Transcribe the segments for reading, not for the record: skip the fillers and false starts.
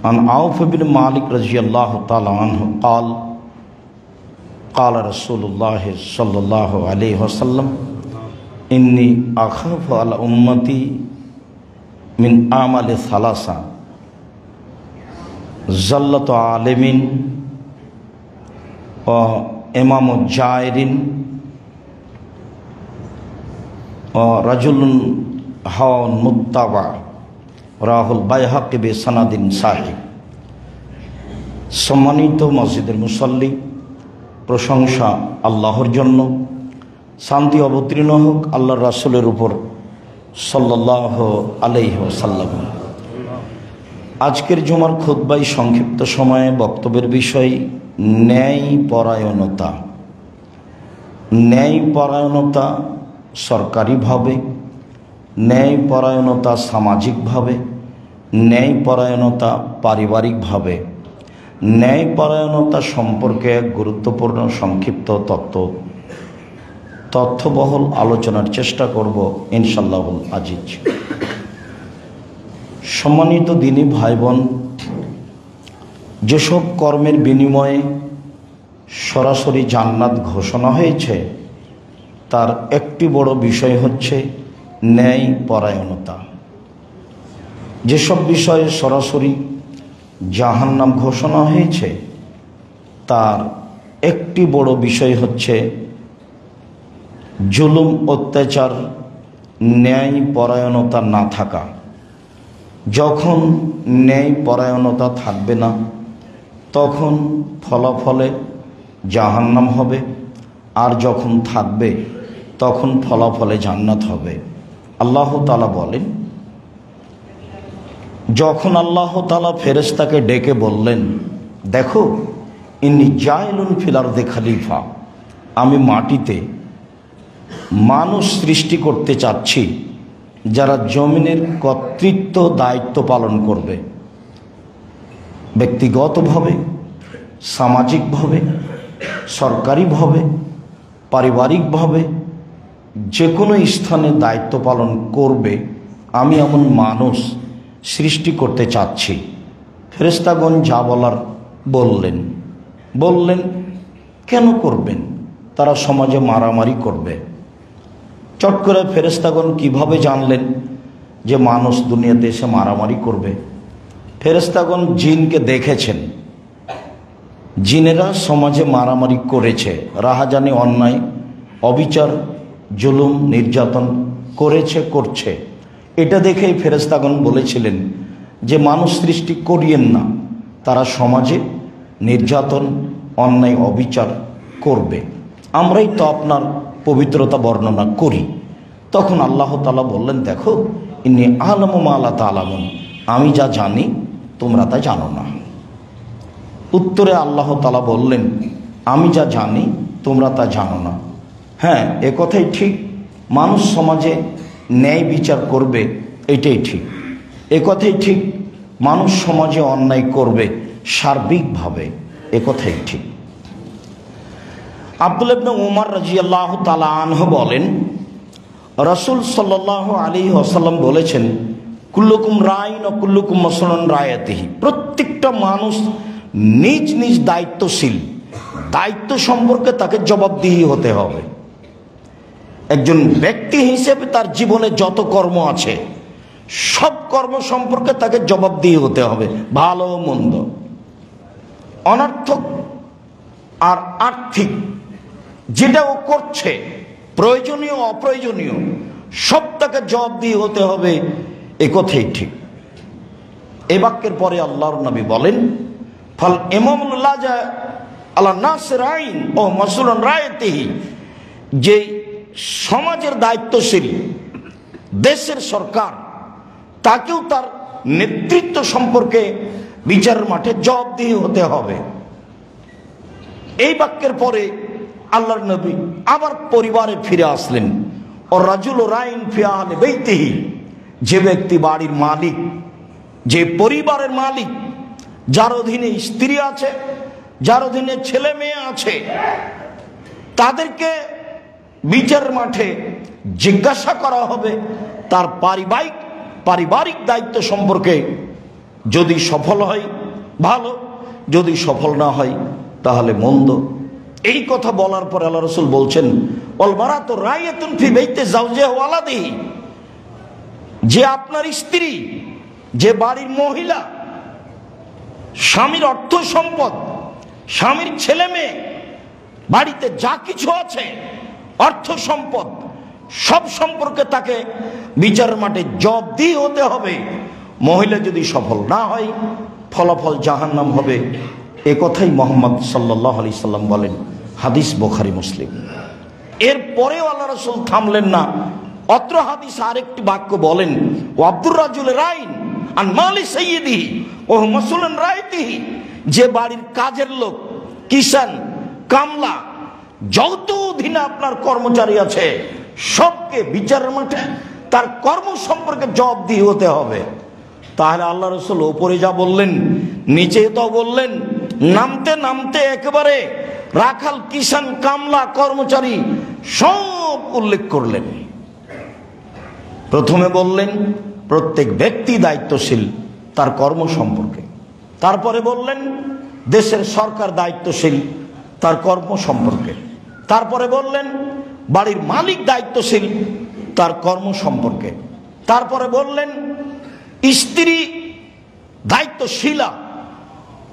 عن عوف بن مالك رضي الله تعالى عنه قال قال رسول الله صلى الله عليه وسلم إني أخاف على أمتي من أعمال ثلاثة زلة عالم وإمام جائر ورجل هوى متبع রাহুল বাইহাকি বিসনাদিন সাহিহ। সম্মানিত মসজিদের মুসল্লি, প্রশংসা আল্লাহর জন্য, শান্তি অবতীর্ণ হোক আল্লাহর রাসূলের উপর সাল্লাল্লাহু আলাইহি ওয়াসাল্লাম। আজকের জুমার খুতবায় সংক্ষিপ্ত সময়ে বক্তব্যের বিষয় ন্যায় পরায়ণতা। ন্যায় পরায়ণতা সরকারিভাবে, ন্যায় পরায়ণতা সামাজিকভাবে, ন্যায় পরায়ণতা পারিবারিকভাবে, ন্যায় পরায়ণতা সম্পর্কে এক গুরুত্বপূর্ণ সংক্ষিপ্ত তথ্যবহুল আলোচনার চেষ্টা করব ইনশাআল্লাহুল আজিজ। সম্মানিত দিনী ভাই বোন, যেসব কর্মের বিনিময়ে সরাসরি জান্নাত ঘোষণা হয়েছে তার একটি বড় বিষয় হচ্ছে ন্যায় পরায়ণতা। যেসব বিষয়ে সরাসরি জাহান্নাম ঘোষণা হয়েছে তার একটি বড় বিষয় হচ্ছে জুলুম, অত্যাচার, ন্যায় পরায়ণতা না থাকা। যখন ন্যায় পরায়ণতা থাকবে না তখন ফলাফলে জাহান্নাম হবে, আর যখন থাকবে তখন ফলাফলে জান্নাত হবে। আল্লাহ তাআলা বলেন, যখন আল্লাহ তাআলা ফেরেশতাকে ডেকে বললেন, দেখো ইন্নী জাইলুন ফিল আরদি খলিফা, আমি মাটিতে মানুষ সৃষ্টি করতে চাচ্ছি যারা জমিনের কর্তৃত্ব দায়িত্ব পালন করবে। ব্যক্তিগতভাবে, সামাজিকভাবে, সরকারিভাবে, পারিবারিকভাবে যে কোনো স্থানে দায়িত্ব পালন করবে, আমি এমন মানুষ সৃষ্টি করতে চাচ্ছি। ফেরেশতাগণ যা বলার বললেন কেন করবেন? তারা সমাজে মারামারি করবে। চট করে ফেরেশতাগণ কিভাবে জানলেন যে মানুষ দুনিয়াতে এসে মারামারি করবে? ফেরেশতাগণ জিনকে দেখেছেন, জিনেরা সমাজে মারামারি করেছে, রাহাজানি, অন্যায়, অবিচার, জুলুম, নির্যাতন করছে। এটা দেখেই ফেরেশতাগণ বলেছিলেন যে মানুষ সৃষ্টি করিয়েন না, তারা সমাজে নির্যাতন, অন্যায়, অবিচার করবে। আমরাই তো আপনার পবিত্রতা বর্ণনা করি। তখন আল্লাহ তাআলা বললেন, দেখো ইন্নী আ'লামু মা লা তা'লামুন, আমি যা জানি তোমরা তা জানো না। উত্তরে আল্লাহ তাআলা বললেন, আমি যা জানি তোমরা তা জানো না। হ্যাঁ, এ কথাই ঠিক, মানুষ সমাজে ন্যায় বিচার করবে, এটাই ঠিক। এ কথাই ঠিক, মানুষ সমাজে অন্যায় করবে সার্বিকভাবে, এ কথাই ঠিক। আব্দুল্লাহ ইবনে উমর রাদিয়াল্লাহু তাআলা আনহু বলেন, রাসূল সাল্লাল্লাহু আলাইহি ওয়াসাল্লাম বলেছেন, কুল্লুকুম রাইন ও কুল্লুকুম মাসউলুন রায়াতিহি, প্রত্যেকটা মানুষ নিজ নিজ দায়িত্বশীল, দায়িত্ব সম্পর্কে তাকে জবাবদিহি হতে হবে। একজন ব্যক্তি হিসেবে তার জীবনে যত কর্ম আছে সব কর্ম সম্পর্কে তাকে জবাবদিহি হতে হবে, ভালো মন্দ, অনর্থক আর আর্থিক, যেটা ও করছে প্রয়োজনীয় অপ্রয়োজনীয় সব তাকে জবাবদিহি হতে হবে, এ কথাই ঠিক। এ বাক্যের পরে আল্লাহর নবী বলেন, ফাল ইমামুল লাজা আলা নাসির আইন ও মাসউলুন রায়াতিহি, যে সমাজের দায়িত্বশীল, দেশের সরকার, তাকেও তার নেতৃত্ব সম্পর্কে বিচারের মাঠে জবাবদিহি হতে হবে। এই বাক্যের পরে আল্লাহর নবী আবার পরিবারে ফিরে আসলেন। ও রাজুল রাইন ফি আহলি বাইতিহি, যে ব্যক্তি বাড়ির মালিক, যে পরিবারের মালিক, যার অধীনে স্ত্রী আছে, যার অধীনে ছেলে মেয়ে আছে, তাদেরকে বিচারের মাঠে জিজ্ঞাসা করা হবে তার পারিবারিক পারিবারিক দায়িত্ব সম্পর্কে যদি সফল হয় ভালো, যদি সফল না হয় তাহলে মন্দ। এই কথা বলার পর আল্লাহ রাসূল বলছেন, ওয়াল মারাতু রাইয়াতুন ফি বাইতি যাওজিহা ওয়া ওয়ালাদিহি, যে আপনার স্ত্রী, যে বাড়ির মহিলা, স্বামীর অর্থ সম্পদ, স্বামীর ছেলে মেয়ে, বাড়িতে যা কিছু আছে অর্থ সম্পদ, সব সম্পর্কে তাকে বিচারের মাঠে জবাবদিহি হতে হবে। মহিলা যদি সফল না হয় ফলাফল জাহান্নাম হবে। এ কথাই মুহাম্মদ সাল্লাল্লাহু আলাইহি সাল্লাম বলেন, হাদিস বুখারী মুসলিম। এরপরেও আল্লাহ রাসূল থামলেন না, অত্র হাদিস আরেকটি বাক্য বলেন, ও আব্দুর রাজুল রাইন আন মালি সাইয়্যিদিহি ও মাসউলুন রাইতিহি, যে বাড়ির কাজের লোক, কিষান, কামলা, যত অধীনে আপনার কর্মচারী আছে সবকে বিচারের মাঠে তার কর্ম সম্পর্কে জবাবদিহি হতে হবে। তাহলে আল্লাহ রাসূল উপরে যা বললেন নিচে তো বললেন, নামতে নামতে একেবারে রাখাল, কিষান, কামলা, কর্মচারী সব উল্লেখ করলেন। প্রথমে বললেন প্রত্যেক ব্যক্তি দায়িত্বশীল তার কর্ম সম্পর্কে, তারপরে বললেন দেশের সরকার দায়িত্বশীল তার কর্ম সম্পর্কে, তারপরে বললেন বাড়ির মালিক দায়িত্বশীল তার কর্ম সম্পর্কে, তারপরে বললেন স্ত্রী দায়িত্বশীলা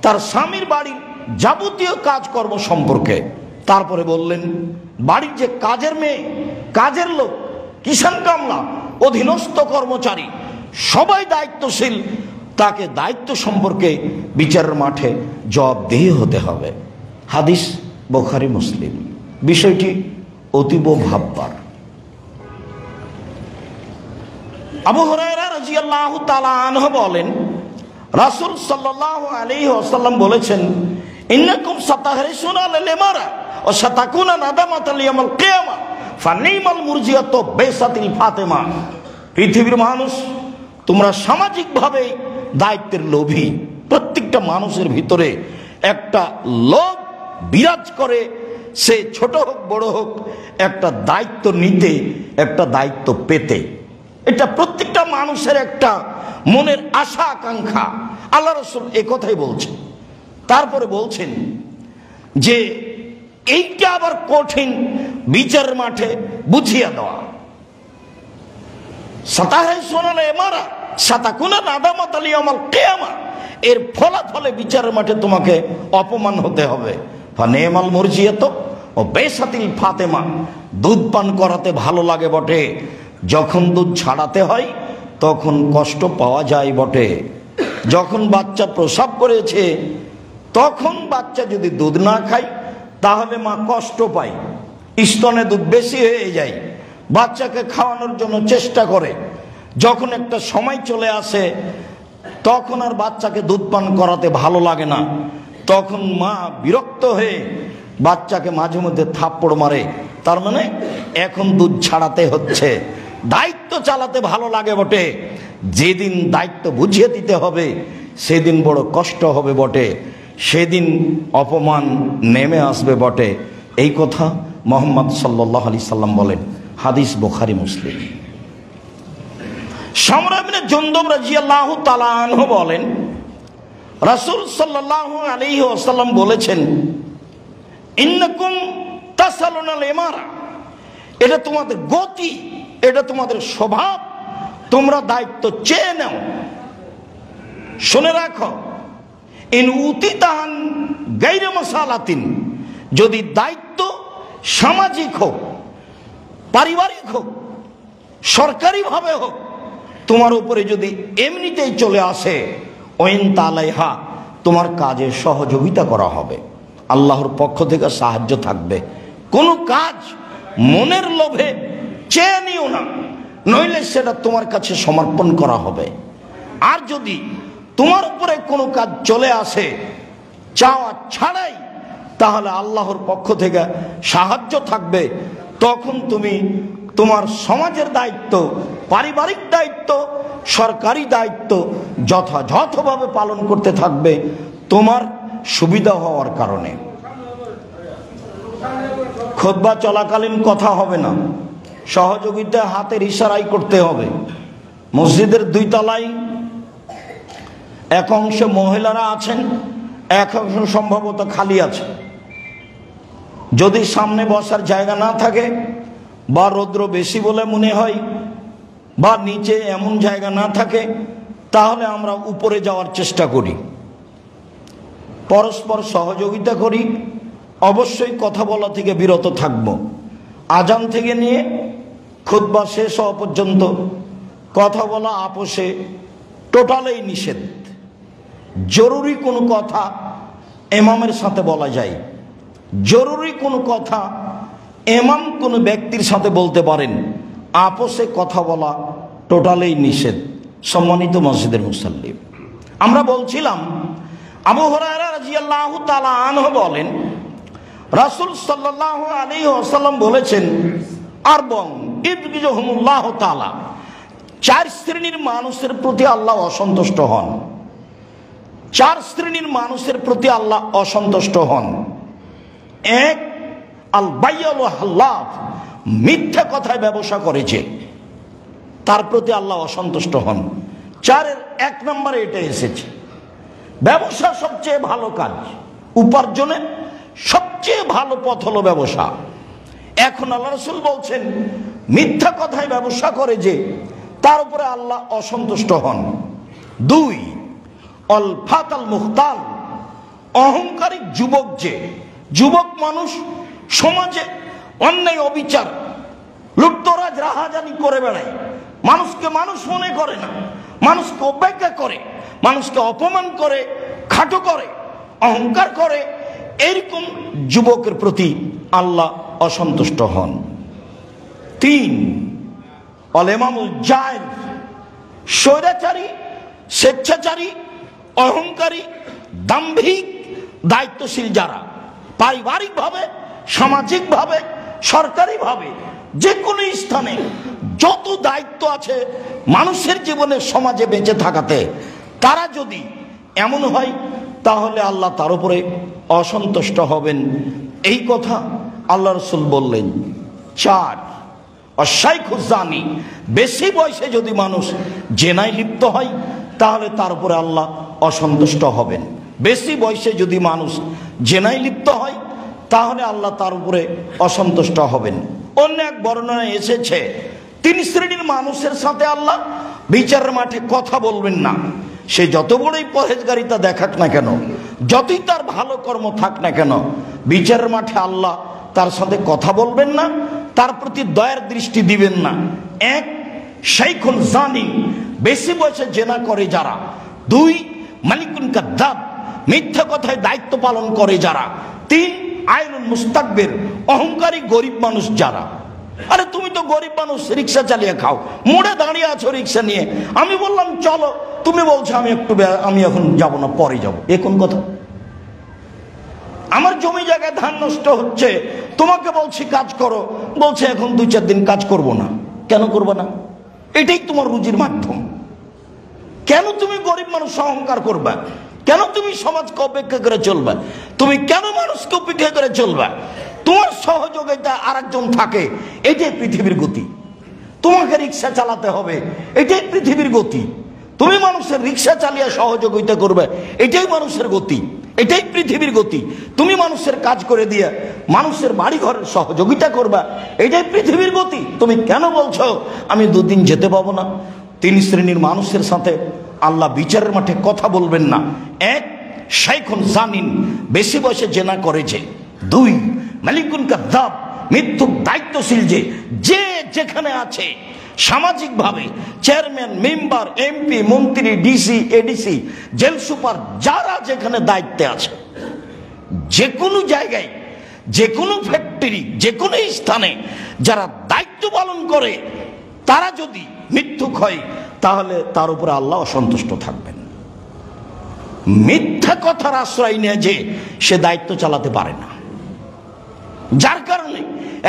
তার স্বামীর বাড়ির যাবতীয় কাজকর্ম সম্পর্কে, তারপরে বললেন বাড়ির যে কাজের মেয়ে, কাজের লোক, কিষান, কামলা, অধীনস্থ কর্মচারী সবাই দায়িত্বশীল, তাকে দায়িত্ব সম্পর্কে বিচারের মাঠে জবাবদিহি হতে হবে। হাদিস বুখারী মুসলিম। বিষয়টি অতীব ভাববার। আবু হুরায়রা রাদিয়াল্লাহু তাআলা আনহু বলেন, রাসূল সাল্লাল্লাহু আলাইহি ওয়াসাল্লাম বলেছেন, ইন্নাকুম সাতাহরিসুনা আলাল ইমারা ওয়া সাতাকুনা নাদামাতাল ইয়াউমিল কিয়ামা ফানিমাল মুরজিয়াতু বাইসাতিল ফাতেমা। পৃথিবীর মানুষ, তোমরা সামাজিকভাবে দায়িত্বের লোভী। প্রত্যেকটা মানুষের ভিতরে একটা লোভ বিরাজ করে, সে ছোট হোক বড় হোক, একটা দায়িত্ব নিতে, একটা দায়িত্ব পেতে। এটা প্রত্যেকটা মানুষের একটা মনের আশা আকাঙ্ক্ষা। আল্লাহ রাসূল এই কথাই বলছেন। তারপরে বলছেন যে এইটা আবার কঠিন বিচারের মাঠে বুঝিয়ে দেওয়া। এর ফলাফলে বিচারের মাঠে তোমাকে অপমান হতে হবে। ফানেমাল মুরজিয়াত ও বেসাতিল ফাতেমা, দুধ পান করাতে ভালো লাগে বটে, যখন দুধ ছাড়াতে হয় তখন কষ্ট পাওয়া যায় বটে। যখন বাচ্চা প্রসব করেছে তখন বাচ্চা যদি দুধ না খায় তাহলে মা কষ্ট পায়, স্তনে দুধ বেশি হয়ে যায়, বাচ্চাকে খাওয়ানোর জন্য চেষ্টা করে। যখন একটা সময় চলে আসে তখন আর বাচ্চাকে দুধ পান করাতে ভালো লাগে না, তখন মা বিরক্ত হয়ে বাচ্চাকে মাঝে মধ্যে থাপ্পড় মারে। তার মানে এখন দুধ ছাড়াতে হচ্ছে। দায়িত্ব চালাতে ভালো লাগে বটে, যেদিন দায়িত্ব বুঝিয়ে দিতে হবে সেদিন বড় কষ্ট হবে বটে, সেদিন অপমান নেমে আসবে বটে। এই কথা মুহাম্মদ সাল্লাল্লাহু আলাইহি সাল্লাম বলেন। হাদিস বুখারী মুসলিম। সামরা ইবনে জুনদুব রাদিয়াল্লাহু তাআলা আনহু বলেন, রাসূল সাল্লাল্লাহু আলাইহি ওয়াসাল্লাম বলেছেন, ইন্নাকুম তাসালুনাল ইমারা, এটা তোমাদের গতি, এটা তোমাদের স্বভাব, তোমরা দায়িত্ব চেয়ে নাও। শুনে রাখো, ইন উতিতাহান গায়রা মাসালাতিন, যদি দায়িত্ব সামাজিক হোক, পারিবারিক হোক, সরকারিভাবে হোক, তোমার উপরে যদি এমনিতেই চলে আসে, ওয়াইন তালাইহা, তোমার কাজে সহযোগিতা করা হবে, আল্লাহর পক্ষ থেকে সাহায্য থাকবে। কোনো কাজ মনের লোভে চেয়ে নিও না, নইলে সেটা তোমার কাছে সমর্পণ করা হবে। আর যদি তোমার উপরে কোনো কাজ চলে আসে চাওয়া ছাড়াই, তাহলে আল্লাহর পক্ষ থেকে সাহায্য থাকবে। তখন তুমি তোমার সমাজের দায়িত্ব, পারিবারিক দায়িত্ব, সরকারি দায়িত্ব যথাযথভাবে পালন করতে থাকবে তোমার সুবিধা হওয়ার কারণে। খুতবা চলাকালীন কথা হবে না, সহযোগিতা হাতের ইশারাই করতে হবে। মসজিদের 2 তলায় এক অংশে মহিলারা আছেন, এক অংশ সম্ভবত খালি আছে। যদি সামনে বসার জায়গা না থাকে বা রৌদ্র বেশি বলে মনে হয় বা নিচে এমন জায়গা না থাকে, তাহলে আমরা উপরে যাওয়ার চেষ্টা করি, পরস্পর সহযোগিতা করি। অবশ্যই কথা বলা থেকে বিরত থাকব। আজান থেকে নিয়ে খুতবা শেষ হওয়া পর্যন্ত কথা বলা আপোষে টোটালেই নিষেধ। জরুরি কোনো কথা ইমামের সাথে বলা যায়, জরুরি কোনো কথা ইমাম কোনো ব্যক্তির সাথে বলতে পারেন, আপোষে কথা বলা টোটালেই নিষেধ। সম্মানিত মসজিদের মুসাল্লি, আমরা বলছিলাম আবু হুরায়রা রাদিয়াল্লাহু তাআলা আনহু বলেন, রাসূল সাল্লাল্লাহু আলাইহি ওয়াসাল্লাম বলেছেন, আরবং ইবগিজহুমুল্লাহু তাআলা, 4 শ্রেণীর মানুষের প্রতি আল্লাহ অসন্তুষ্ট হন। 4 শ্রেণীর মানুষের প্রতি আল্লাহ অসন্তুষ্ট হন। 1, আল বাইয়াল হাল্লাফ, মিথ্যা কথায় ব্যবসা করেছে, তার প্রতি আল্লাহ অসন্তুষ্ট হন। 4-এর 1 নম্বরে এটা এসেছে। ব্যবসা সবচেয়ে ভালো কাজ, উপার্জনের সবচেয়ে ভালো পথ হলো ব্যবসা। এখন আল্লাহ রাসূল বলছেন, মিথ্যা কথায় ব্যবসা করে যে, তার উপরে আল্লাহ অসন্তুষ্ট হন। 2, অল ফাতাল মুখতাল, অহংকারী যুবক, যে যুবক মানুষ সমাজে অন্যায় অবিচার লুটতরাজ রাহাজানি করে বেড়ায়, মানুষকে মানুষ মনে করে না, মানুষকে অবজ্ঞা করে, মানুষকে অপমান করে, খাটো করে, অহংকার করে, এরকম যুবকের প্রতি আল্লাহ অসন্তুষ্ট হন। 3, অল ইমামুল জায়ের, স্বৈরাচারী, স্বেচ্ছাচারী, অহংকারী, দাম্ভিক, দায়িত্বশীল যারা পারিবারিকভাবে, সামাজিকভাবে, সরকারিভাবে, যে কোনো স্থানে যত দায়িত্ব আছে মানুষের জীবনে, সমাজে বেঁচে থাকাতে, তারা যদি এমন হয় তাহলে আল্লাহ তার উপরে অসন্তুষ্ট হবেন। এই কথা আল্লাহ রাসূল বললেন। 4, অশাইখুজ জানি, বেশি বয়সে যদি মানুষ জেনায় লিপ্ত হয় তাহলে তার উপরে আল্লাহ অসন্তুষ্ট হবেন। বেশি বয়সে যদি মানুষ জেনায় লিপ্ত হয় তাহলে আল্লাহ তার উপরে অসন্তুষ্ট হবেন। অন্য এক বর্ণনায় এসেছে, 3 শ্রেণীর মানুষের সাথে আল্লাহ বিচারের মাঠে কথা বলবেন না। সে যত বড়ই পরহেজগারিতা দেখাক না কেন, যতই তার ভালো কর্ম থাক না কেন, বিচারের মাঠে আল্লাহ তার সাথে কথা বলবেন না, তার প্রতি দয়ার দৃষ্টি দিবেন না। 1, শাইখুন জানি, বেশি বয়সে জেনা করে যারা। 2, মালিকুন কাদ্দাব, মিথ্যা কথায় দায়িত্ব পালন করে যারা। 3, আইনুল মুস্তাকবির, অহংকারী গরিব মানুষ যারা। আরে তুমি তো গরিব মানুষ, রিক্সা চালিয়ে খাও, মোড়ে দাঁড়িয়ে আছো রিক্সা নিয়ে, আমি বললাম চলো, তুমি বলছো আমি এখন যাব না, পরে যাব। এ কোন কথা? আমার জমি জায়গায় ধান নষ্ট হচ্ছে, তোমাকে বলছি কাজ করো, বলছে এখন 2-4 দিন কাজ করব না। কেন করবে না? এটাই তোমার রুজির মাধ্যম। কেন তুমি গরিব মানুষ অহংকার করবা? কেন তুমি সমাজকে অপেক্ষা করে চলবা? তুমি কেন মানুষকে অপেক্ষা করে চলবা? তোমার সহযোগিতা আরেকজন থাকে, এটাই পৃথিবীর গতি। তোমাকে রিক্সা চালাতে হবে, এটাই পৃথিবীর গতি। তুমি মানুষের রিক্সা চালিয়ে সহযোগিতা করবে, এটাই মানুষের গতি, এটাই পৃথিবীর গতি। তুমি মানুষের কাজ করে দিয়ে মানুষের বাড়ি ঘরের সহযোগিতা করবা, এটাই পৃথিবীর গতি। তুমি কেন বলছো আমি 2 দিন যেতে পাবো না? 3 শ্রেণীর মানুষের সাথে আল্লাহ বিচারের মাঠে কথা বলবেন না। 1, শাইখুন জানিন, বেশি বয়সে জেনা করেছে। 2, মালিকুন কাদ্দাব, মিথ্যুক দায়িত্বশীল, যে যেখানে আছে সামাজিকভাবে চেয়ারম্যান, মেম্বার, এমপি, মন্ত্রী, ডিসি, এডিসি, জেল সুপার, যারা যেখানে দায়িত্বে আছে, যে কোনো জায়গায়, যে কোনো ফ্যাক্টরি, যে কোনো স্থানে যারা দায়িত্ব পালন করে, তারা যদি মিথ্যুক হয় তাহলে তার উপরে আল্লাহ অসন্তুষ্ট থাকবেন। মিথ্যা কথার আশ্রয় নিয়ে যে সে দায়িত্ব চালাতে পারে না, যার কারণে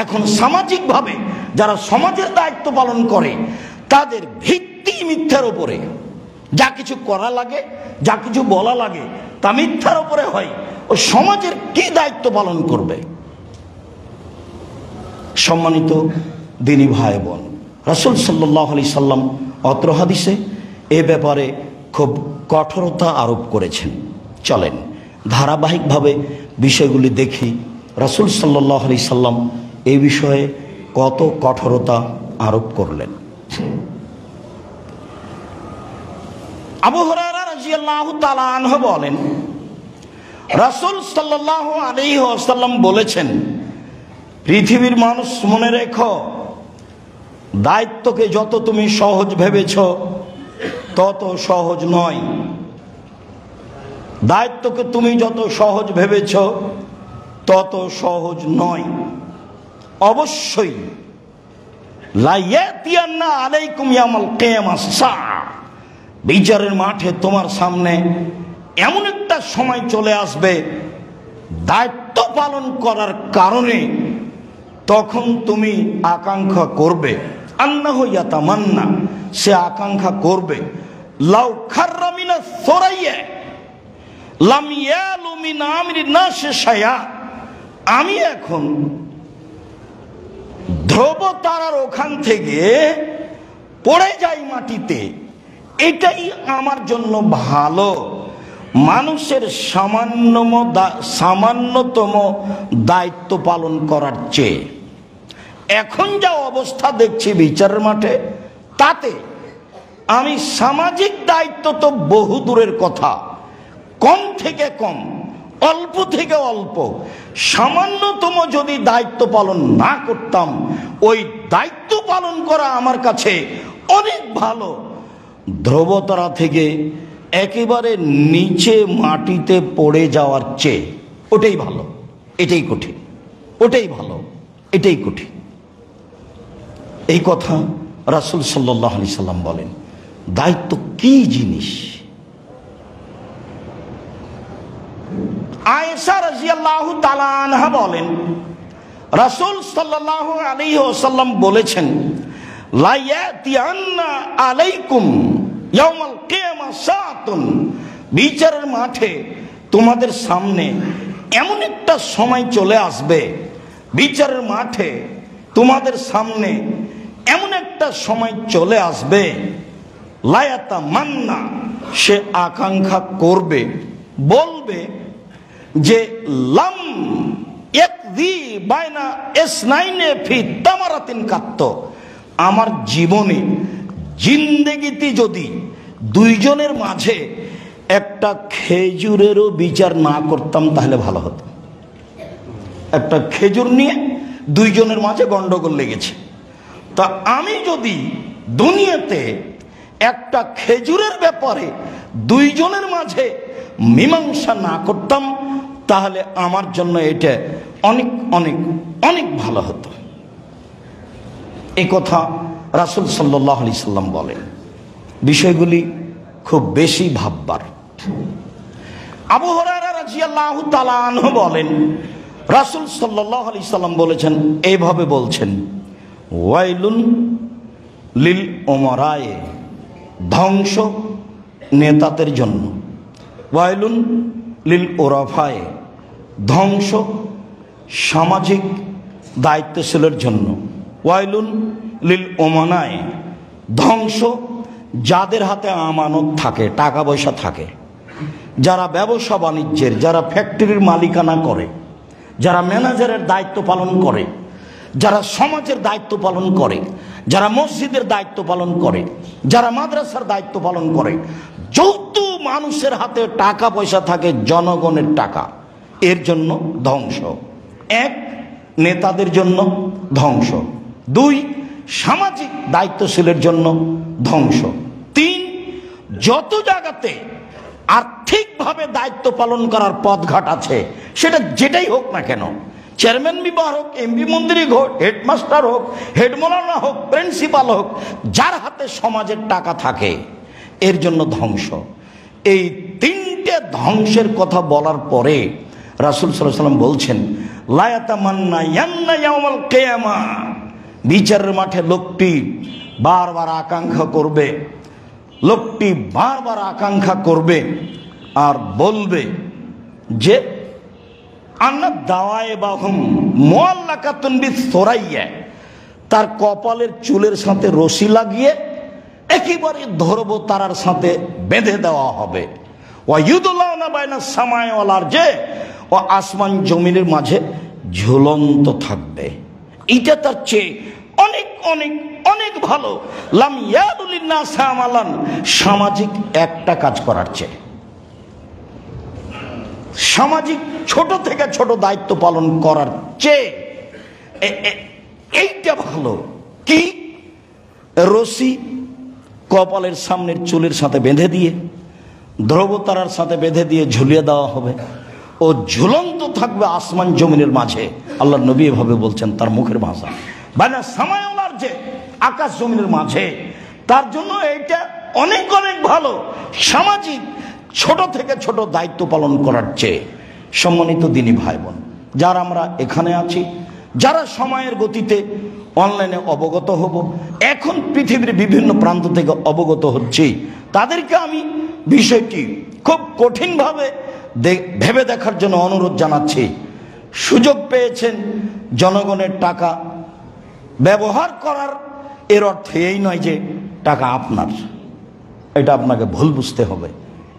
এখন সামাজিকভাবে যারা সমাজের দায়িত্ব পালন করে তাদের ভিত্তি মিথ্যার উপরে। যা কিছু করা লাগে, যা কিছু বলা লাগে, তা মিথ্যার উপরে হয়। ও সমাজের কি দায়িত্ব পালন করবে? সম্মানিত দিনী ভাই বোন, রাসূল সাল্লাল্লাহু আলাইহি সাল্লাম অত্র হাদিসে এ ব্যাপারে খুব কঠোরতা আরোপ করেছেন। চলেন ধারাবাহিকভাবে বিষয়গুলি দেখি রাসূল সাল্লাল্লাহু আলাইহি সাল্লাম এই বিষয়ে কত কঠোরতা আরোপ করলেন। আবু হুরায়রা রাদিয়াল্লাহু তাআলা আনহু বলেন, রাসূল সাল্লাল্লাহু আলাইহি ওয়াসাল্লাম বলেছেন, পৃথিবীর মানুষ মনে রেখো, দায়িত্বকে যত তুমি সহজ ভেবেছ তত সহজ নয়। দায়িত্বকে তুমি যত সহজ ভেবেছ তত সহজ নয়। অবশ্যই লা ইয়াতিয়ান্না আলাইকুম ইয়াউমাল কিয়ামাহ সাআ, বিচারের মাঠে তোমার সামনে এমন একটা সময় চলে আসবে দায়িত্ব পালন করার কারণে তখন তুমি আকাঙ্ক্ষা করবে, আন্নাহু ইয়াতামান্না, সে আকাঙ্ক্ষা করবে, লাউ খাররা মিনাস সুরাইয়া লাম ইয়ালু মিন আমরি নাস শাইআ, আমি এখন ধ্রুব তারার ওখান থেকে পড়ে যাই মাটিতে, এটাই আমার জন্য ভালো মানুষের সামান্যতম দায়িত্ব পালন করার চেয়ে। এখন যা অবস্থা দেখছি বিচারের মাঠে, তাতে আমি সামাজিক দায়িত্ব তো বহু দূরের কথা, কম থেকে কম, অল্প থেকে অল্প, সামান্যতম যদি দায়িত্ব পালন না করতাম, ওই দায়িত্ব পালন করা আমার কাছে অনেক ভালো ধ্রুবতারা থেকে একেবারে নিচে মাটিতে পড়ে যাওয়ার চেয়ে। ওটাই ভালো, এটাই কঠিন, ওটাই ভালো, এটাই কঠিন। এই কথা রাসূল সাল্লাল্লাহু আলাইহি সাল্লাম বলেন। দায়িত্ব কি জিনিস? আয়েশা রাদিয়াল্লাহু তাআলা আনহা বলেন, রাসূল সাল্লাল্লাহু আলাইহি ওয়াসাল্লাম বলেছেন, লা ইয়াতিয়ান্না আলাইকুম ইয়াউমাল কিয়ামাহ সাআতুন, বিচারের মাঠে তোমাদের সামনে এমন একটা সময় চলে আসবে, বিচারের মাঠে তোমাদের সামনে এমন একটা সময় চলে আসবে, লা ইয়াতামান্না, সে আকাঙ্ক্ষা করবে, বলবে যে লাম ইয়াকযি বাইনা ইসনাইনে ফি তামারাতিন কাত্ত, আমার জীবনে জিন্দেগিতে যদি দুইজনের মাঝে একটা খেজুরেরও বিচার না করতাম তাহলে ভালো হতো। একটা খেজুর নিয়ে দুইজনের মাঝে গন্ডগোল লেগেছে, তা আমি যদি দুনিয়াতে একটা খেজুরের ব্যাপারে দুইজনের মাঝে মীমাংসা না করতাম তাহলে আমার জন্য এটা অনেক অনেক অনেক ভালো হতো। এই কথা রাসূল সাল্লাল্লাহু আলাইহি সাল্লাম বলেন। বিষয়গুলি খুব বেশি ভাববার। আবু হুরায়রা রাদিয়াল্লাহু তাআলা আনহু বলেন, রাসূল সাল্লাল্লাহু আলাইহি সাল্লাম বলেছেন, এইভাবে বলছেন, ওয়াইলুন লিল উমারায়ে, ধ্বংস নেতাদের জন্য, ওয়াইলুন লিল উরাফায়ে, ধ্বংস সামাজিক দায়িত্বশীলের জন্য, ওয়াইলুন লিল ওমানায়ে, ধ্বংস যাদের হাতে আমানত থাকে, টাকা পয়সা থাকে, যারা ব্যবসা বাণিজ্যের, যারা ফ্যাক্টরির মালিকানা করে, যারা ম্যানেজারের দায়িত্ব পালন করে, যারা সমাজের দায়িত্ব পালন করে, যারা মসজিদের দায়িত্ব পালন করে, যারা মাদ্রাসার দায়িত্ব পালন করে, যত মানুষের হাতে টাকা পয়সা থাকে, জনগণের টাকা, এর জন্য ধ্বংস। এক, নেতাদের জন্য ধ্বংস। দুই, সামাজিক দায়িত্বশীলের জন্য ধ্বংস। তিন, যত জায়গাতে আর্থিকভাবে দায়িত্ব পালন করার পথঘাট আছে, সেটা যেটাই হোক না কেন, চেয়ারম্যান মেম্বার হোক, এমপি মন্ত্রী হোক, হেডমাস্টার হোক, হেডমাস্টার হোক, প্রিন্সিপাল হোক, যার হাতে সমাজের টাকা থাকে, এর জন্য ধ্বংস। এই তিনটে ধ্বংসের কথা বলার পরে রাসূল সাল্লাল্লাহু আলাইহি ওয়াসাল্লাম বলছেন, লা ইয়াতামান্না ইয়ান্না ইয়াউমাল কিয়ামা, বিচারের মাঠে লোকটি বারবার আকাঙ্ক্ষা করবে, লোকটি বারবার আকাঙ্ক্ষা করবে আর বলবে যে আন্না দাওয়ায়ে বাহুম মুআল্লাকাতুন বিসুরাইয়া, তার কপালের চুলের সাথে রশি লাগিয়ে একেবারে ধ্রুব তারার সাথে বেঁধে দেওয়া হবে। ওয়ায়ুদুল্লাহনা বাইনা সামাই ওয়াল আরজে, ও আসমান জমিনের মাঝে ঝুলন্ত থাকবে। এটা তার চেয়ে অনেক অনেক অনেক ভালো। লাম ইয়াদুলিন নাস আমালান, সামাজিক একটা কাজ করার চেয়ে, সামাজিক ছোট থেকে ছোট দায়িত্ব পালন করার চেয়ে এইটা ভালো। কি? রশি কপালের সামনের চুলের সাথে বেঁধে দিয়ে, ধ্রুবতারার সাথে বেঁধে দিয়ে ঝুলিয়ে দেওয়া হবে, ও ঝুলন্ত থাকবে আসমান জমিনের মাঝে। আল্লাহ নবী এভাবে বলছেন, তার মুখের ভাষা। বাইনা সামায়াল আরজে, আকাশ জমিনের মাঝে। তার জন্য এইটা অনেক অনেক ভালো, সামাজিক ছোট থেকে ছোট দায়িত্ব পালন করার চেয়ে। সম্মানিত দিনী ভাই বোন, যারা আমরা এখানে আছি, যারা সময়ের গতিতে অনলাইনে অবগত হব, এখন পৃথিবীর বিভিন্ন প্রান্ত থেকে অবগত হচ্ছি, তাদেরকে আমি বিষয়টি খুব কঠিনভাবে ভেবে দেখার জন্য অনুরোধ জানাচ্ছি। সুযোগ পেয়েছেন জনগণের টাকা ব্যবহার করার, এর অর্থ এই নয় যে টাকা আপনার। এটা আপনাকে ভুল বুঝতে হবে।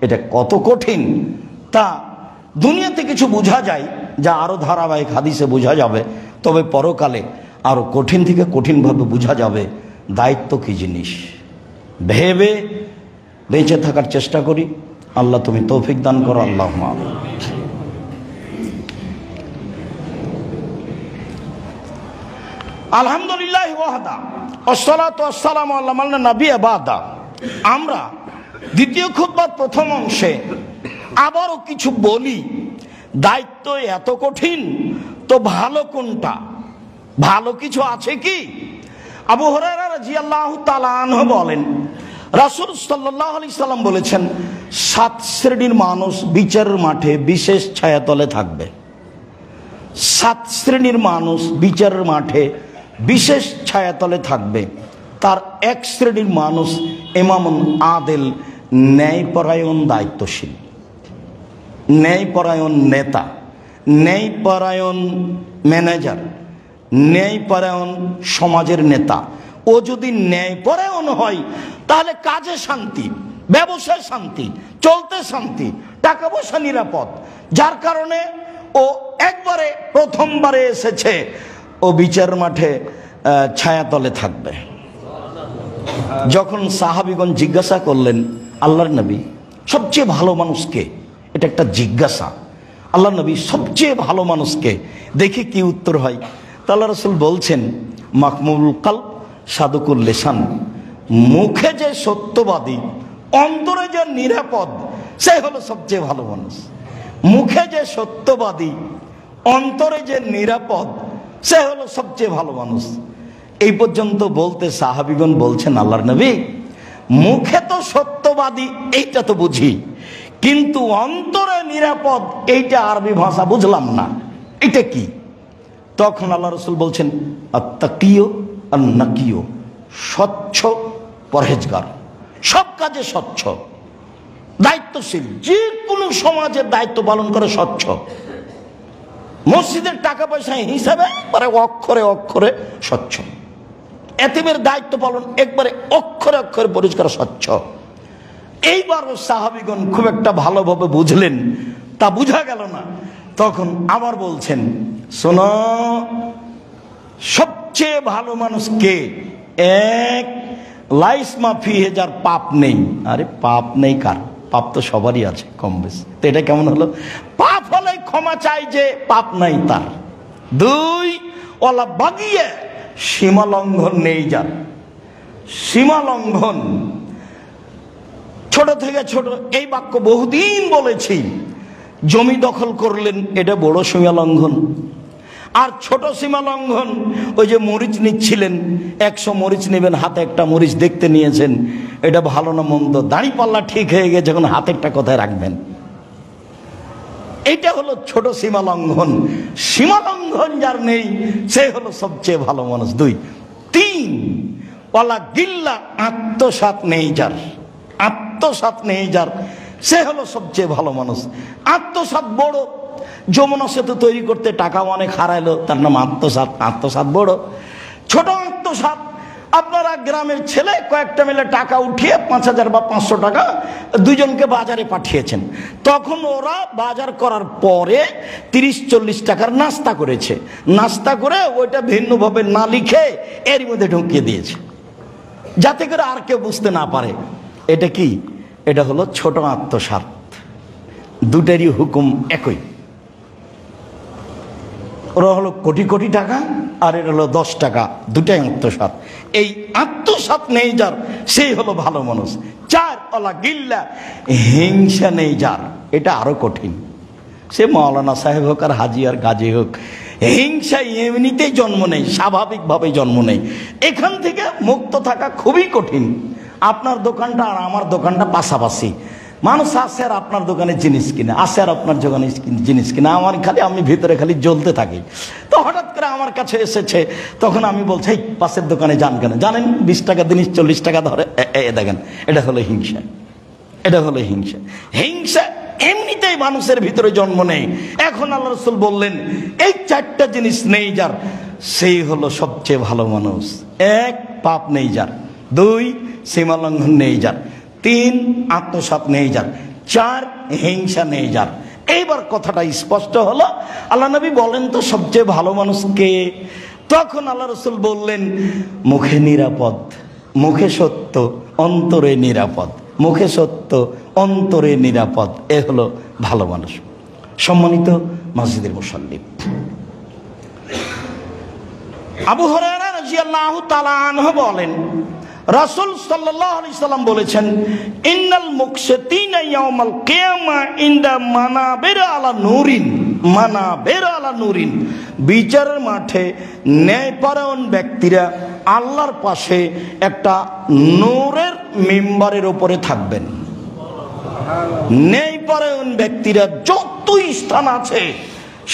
এটা কত কঠিন তা দুনিয়াতে কিছু বোঝা যায়, যা আরো ধারাবাহিক হাদিসে বোঝা যাবে। তবে পরকালে আরো কঠিন থেকে কঠিনভাবে বোঝা যাবে দায়িত্ব কি জিনিস। ভেবে বেঁচে থাকার চেষ্টা করি। আল্লাহ তুমি তৌফিক দান করো। আল্লাহুম্মা আমিন। আলহামদুলিল্লাহি ওয়াহদা ওয়াসসালাতু ওয়াসসালামু আলা মান লা নাবিয়্যা বাদা। আমরা দ্বিতীয় খুতবার প্রথম অংশে আবারও কিছু বলি। দায়িত্ব এত কঠিন, তো ভালো কোনটা? ভালো কিছু আছে কি? আবু হুরায়রা রাদিয়াল্লাহু তাআলা আনহু বলেন, রাসূল সাল্লাল্লাহু আলাইহি সাল্লাম বলেছেন, 7 শ্রেণীর মানুষ বিচারের মাঠে বিশেষ ছায়াতলে থাকবে। 7 শ্রেণীর মানুষ বিচারের মাঠে বিশেষ ছায়াতলে থাকবে। তার এক শ্রেণীর মানুষ ইমামুন আদিল, ন্যায়পরায়ণ দায়িত্বশীল, ন্যায়পরায়ণ নেতা, ন্যায়পরায়ণ ম্যানেজার, ন্যায়পরায়ণ সমাজের নেতা। ও যদি ন্যায়পরায়ণ হয় তাহলে কাজে শান্তি, ব্যবসায় শান্তি, চলতে শান্তি, টাকা পয়সা নিরাপদ। যার কারণে ও একবারে প্রথমবারে এসেছে, ও বিচার মাঠে ছায়াতলে থাকবে। যখন সাহাবীগণ জিজ্ঞাসা করলেন, আল্লাহর নবী সবচেয়ে ভালো মানুষকে, এটা একটা জিজ্ঞাসা, আল্লাহর নবী সবচেয়ে ভালো মানুষকে, দেখি কি উত্তর হয়। আল্লাহ রাসূল বলছেন, মাকমুল কালব সাদুকুল লিসান, মুখে যে সত্যবাদী, অন্তরে যে নিরাপদ, সে হলো সবচেয়ে ভালো মানুষ। মুখে যে সত্যবাদী, অন্তরে যে নিরাপদ, সে হলো সবচেয়ে ভালো মানুষ। এই পর্যন্ত বলতে সাহাবীগণ বলছেন, আল্লাহর নবী মুখে তো সত্যবাদী, এইটা তো বুঝি, কিন্তু অন্তরে নিরাপদ, এইটা আরবি ভাষা বুঝলাম না, এটা কি? তখন আল্লাহ রাসূল বলছেন, আত্তাকিয়ু আন-নাকিয়ু, স্বচ্ছ পরহেজগার, সব কাজে স্বচ্ছ, দায়িত্বশীল, যে কোনো সমাজের দায়িত্ব পালন করে স্বচ্ছ। মসজিদের টাকা পয়সা হিসাবে পরে অক্ষরে অক্ষরে স্বচ্ছ। এতিমের দায়িত্ব পালন একবারে অক্ষরে অক্ষরে পরিষ্কার স্বচ্ছ। এইবার সাহাবীগণ খুব একটা ভালোভাবে বুঝলেন, তা বুঝা গেল না। তখন আবার বলছেন, শোনো, সবচেয়ে ভালো মানুষ কে? এক, লাইস মাফিহে, যার পাপ নেই। আরে পাপ নেই কার? পাপ তো সবারই আছে কম বেশি। তো এটা কেমন হলো? পাপ হলে ক্ষমা চাই, যে পাপ নাই তার। 2, ওয়ালা বাগিয়ে, সীমা লঙ্ঘন নেই যার। সীমা লঙ্ঘন, ছোট থেকে ছোট এই বাক্য বহুদিন বলেছি। জমি দখল করলেন, এটা বড় সীমা লঙ্ঘন। আর ছোট সীমা লঙ্ঘন, ওই যে মরিচ নিচ্ছিলেন, 100 মরিচ নেবেন, হাতে একটা মরিচ দেখতে নিয়েছেন, এটা ভালো না মন্দ, দাড়ি পাল্লা ঠিক হয়ে গেছে, যখন হাতেরটা কোথায় রাখবেন, এইটা হলো ছোট সীমা লঙ্ঘন। সীমা লঙ্ঘন যার নেই, সে হলো সবচেয়ে ভালো মানুষ। 2, 3, ওয়ালা গিল্লা, আত্মসাৎ নেই যার, আত্মসাৎ নেই যার, সে হলো সবচেয়ে ভালো মানুষ। আত্মসাৎ বড়, যমুনা সেতু তৈরি করতে টাকা অনেক হারাইলো, তার নাম আত্মসাৎ। আত্মসাৎ বড়। ছোট আত্মসাৎ, আপনারা গ্রামের ছেলে কয়েকটা মিলে টাকা উঠিয়ে 5,000 বা 500 টাকা দুজনকে বাজারে পাঠিয়েছেন। তখন ওরা বাজার করার পরে 30-40 টাকার নাস্তা করেছে। নাস্তা করে ওইটা ভিন্নভাবে না লিখে এর মধ্যে ঢুকিয়ে দিয়েছে, যাতে করে আর কেউ বুঝতে না পারে। এটা কি? এটা হলো ছোট আত্মস্বার্থ। দুটারই হুকুম একই। ওরা হলো কোটি কোটি টাকা, আর এটা হলো 10 টাকা, দুটাই আত্মসাৎ। এই আত্মসাৎ নেই যার, সেই হলো ভালো মানুষ। 4 অলা গিল্লা, হিংসা নেই যার, এটা আরো কঠিন। সে মাওলানা সাহেব হোক আর হাজি আর গাজী হোক, হিংসা এমনিতেই জন্ম নেই, স্বাভাবিকভাবে জন্ম নেই। এখান থেকে মুক্ত থাকা খুবই কঠিন। আপনার দোকানটা আর আমার দোকানটা পাশাপাশি, মানুষ আসে আর আপনার দোকানে জিনিস কিনে, আসে আর আপনার দোকানে জিনিস কিনে, আমি ভিতরে খালি জ্বলতে থাকি। তো হঠাৎ করে আমার কাছে এসেছে, তখন আমি বলছি এই পাশের দোকানে যান কেন? জানেন 20 টাকা জিনিস 40 টাকা ধরে। দেখেন, এটা হলো হিংসা, এটা হলো হিংসা। হিংসা এমনিতেই মানুষের ভিতরে জন্ম নেই। এখন আল্লাহ রাসূল বললেন এই 4টা জিনিস নেই যার, সেই হলো সবচেয়ে ভালো মানুষ। 1, পাপ নেই যার। 2, সীমা লঙ্ঘন নেই যার। 3, আত্মসাৎ নেই যার। 4, হিংসা নেই যার। এইবার কথাটা স্পষ্ট হলো। আল্লাহ নবী বলেন তো সবচেয়ে ভালো মানুষ কে? তখন আল্লাহ রাসূল বললেন মুখে নিরাপদ, মুখে সত্য, অন্তরে নিরাপদ। মুখে সত্য, অন্তরে নিরাপদ, এ হলো ভালো মানুষ। সম্মানিত মসজিদের মুসল্লি, আবু হুরায়রা রাদিয়াল্লাহু তাআলা আনহু বলেন রাসূল সাল্লাল্লাহু আলাইহি সাল্লাম বলেছেন ইন্নাল মুকসিতিনা ইয়াউমাল কিয়ামা ইনদা মানাবির আলা নূরিন, মানাবির আলা নূরিন। বিচারের মাঠে ন্যায়পরায়ণ ব্যক্তিরা আল্লাহর পাশে একটা নূরের মিম্বারের উপরে থাকবেন। ন্যায়পরায়ণ ব্যক্তিরা যতই স্থান আছে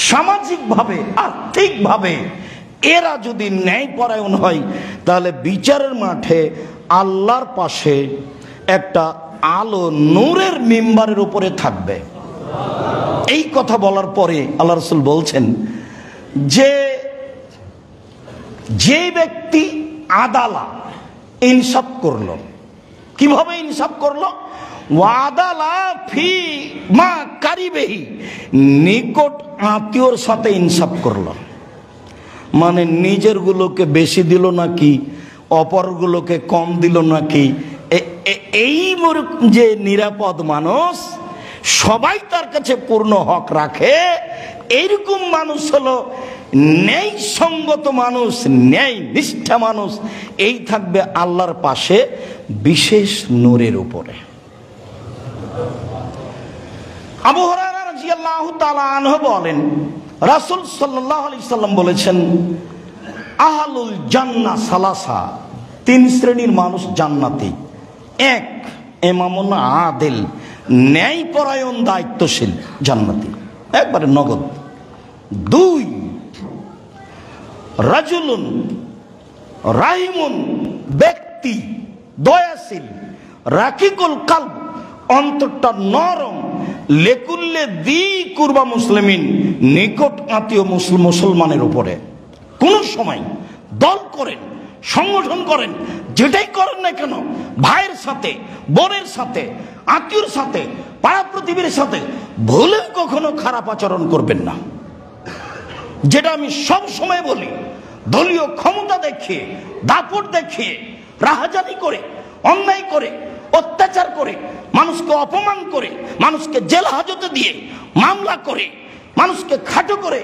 সামাজিকভাবে, আর্থিকভাবে, এরা যদি ন্যায়পরায়ণ হয় তাহলে বিচারের মাঠে আল্লাহর পাশে একটা আলো নূরের মিম্বারের উপরে থাকবে। এই কথা বলার পরে আল্লাহ রাসূল বলছেন যে ব্যক্তি আদালা, ইনসাফ করলো। কিভাবে ইনসাফ করলো? ওয়াদালা ফি মা কারিবেহি, নিকট আত্মীয়র সাথে ইনসাফ করলো। মানে নিজের গুলোকে বেশি দিল নাকি, অপরগুলোকে কম দিল নাকি, এই যে নিরাপদ মানুষ, সবাই তার কাছে পূর্ণ হক রাখে, এইরকম মানুষ হলো ন্যায় সঙ্গত মানুষ, ন্যায় নিষ্ঠা মানুষ। এই থাকবে আল্লাহর পাশে বিশেষ নূরের উপরে। আবু হুরায়রা রাদিয়াল্লাহু তাআলা আনহু বলেন রাসূল সাল্লাল্লাহু আলাইহি সাল্লাম বলেছেন আহলুল জান্নাহ সালাসা, 3 শ্রেণীর মানুষ জান্নাতি। 1, ইমামুন আদিল, ন্যায়পরায়ণ দায়িত্বশীল, জান্নাতি একবারে নগদ। 2, রাজুলুন রাহিমুন, ব্যক্তি দয়াশীল, রাকিকুল কালব, অন্তরটা নরম, লেকুল্লে দি কুরবা মুসলিমিন, নিকট আত্মীয় মুসলমানের উপরে। কোন সময় দল করেন, সংগঠন করেন, যেটাই করেন না কেন, ভাইয়ের সাথে, বোনের সাথে, আত্মীয়র সাথে, পাড়া প্রতিবেশীর সাথে ভুলেও কখনো খারাপ আচরণ করবেন না। যেটা আমি সব সময় বলি, দলীয় ক্ষমতা দেখিয়ে, দাপট দেখিয়ে, রাহাজানি করে, অন্যায় করে, অত্যাচার করে, মানুষকে অপমান করে, মানুষকে জেল হাজতে দিয়ে, মামলা করে, মানুষকে খাটো করে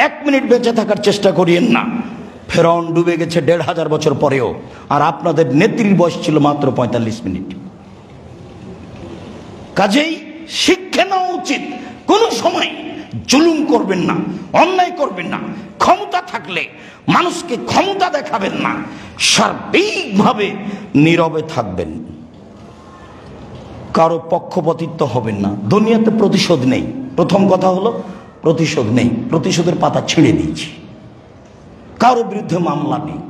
1 মিনিট বেঁচে থাকার চেষ্টা করিয়েন না। ফেরাউন ডুবে গেছে 1500 বছর পরেও, আর আপনাদের নেত্রীর বয়স ছিল মাত্র 45 মিনিট। কাজেই শিক্ষা নেওয়া উচিত। কোন সময় জুলুম করবেন না, অন্যায় করবেন না, ক্ষমতা থাকলে মানুষকে ক্ষমতা দেখাবেন না, সার্বিকভাবে নীরবে থাকবেন, কারো পক্ষপাতিত্ব হবেন না। দুনিয়াতে প্রতিশোধ নেই। প্রথম কথা হলো প্রতিশোধ নেই, প্রতিশোধের পাতা ছিঁড়ে দিয়েছি। কারো বিরুদ্ধে মামলা নেই,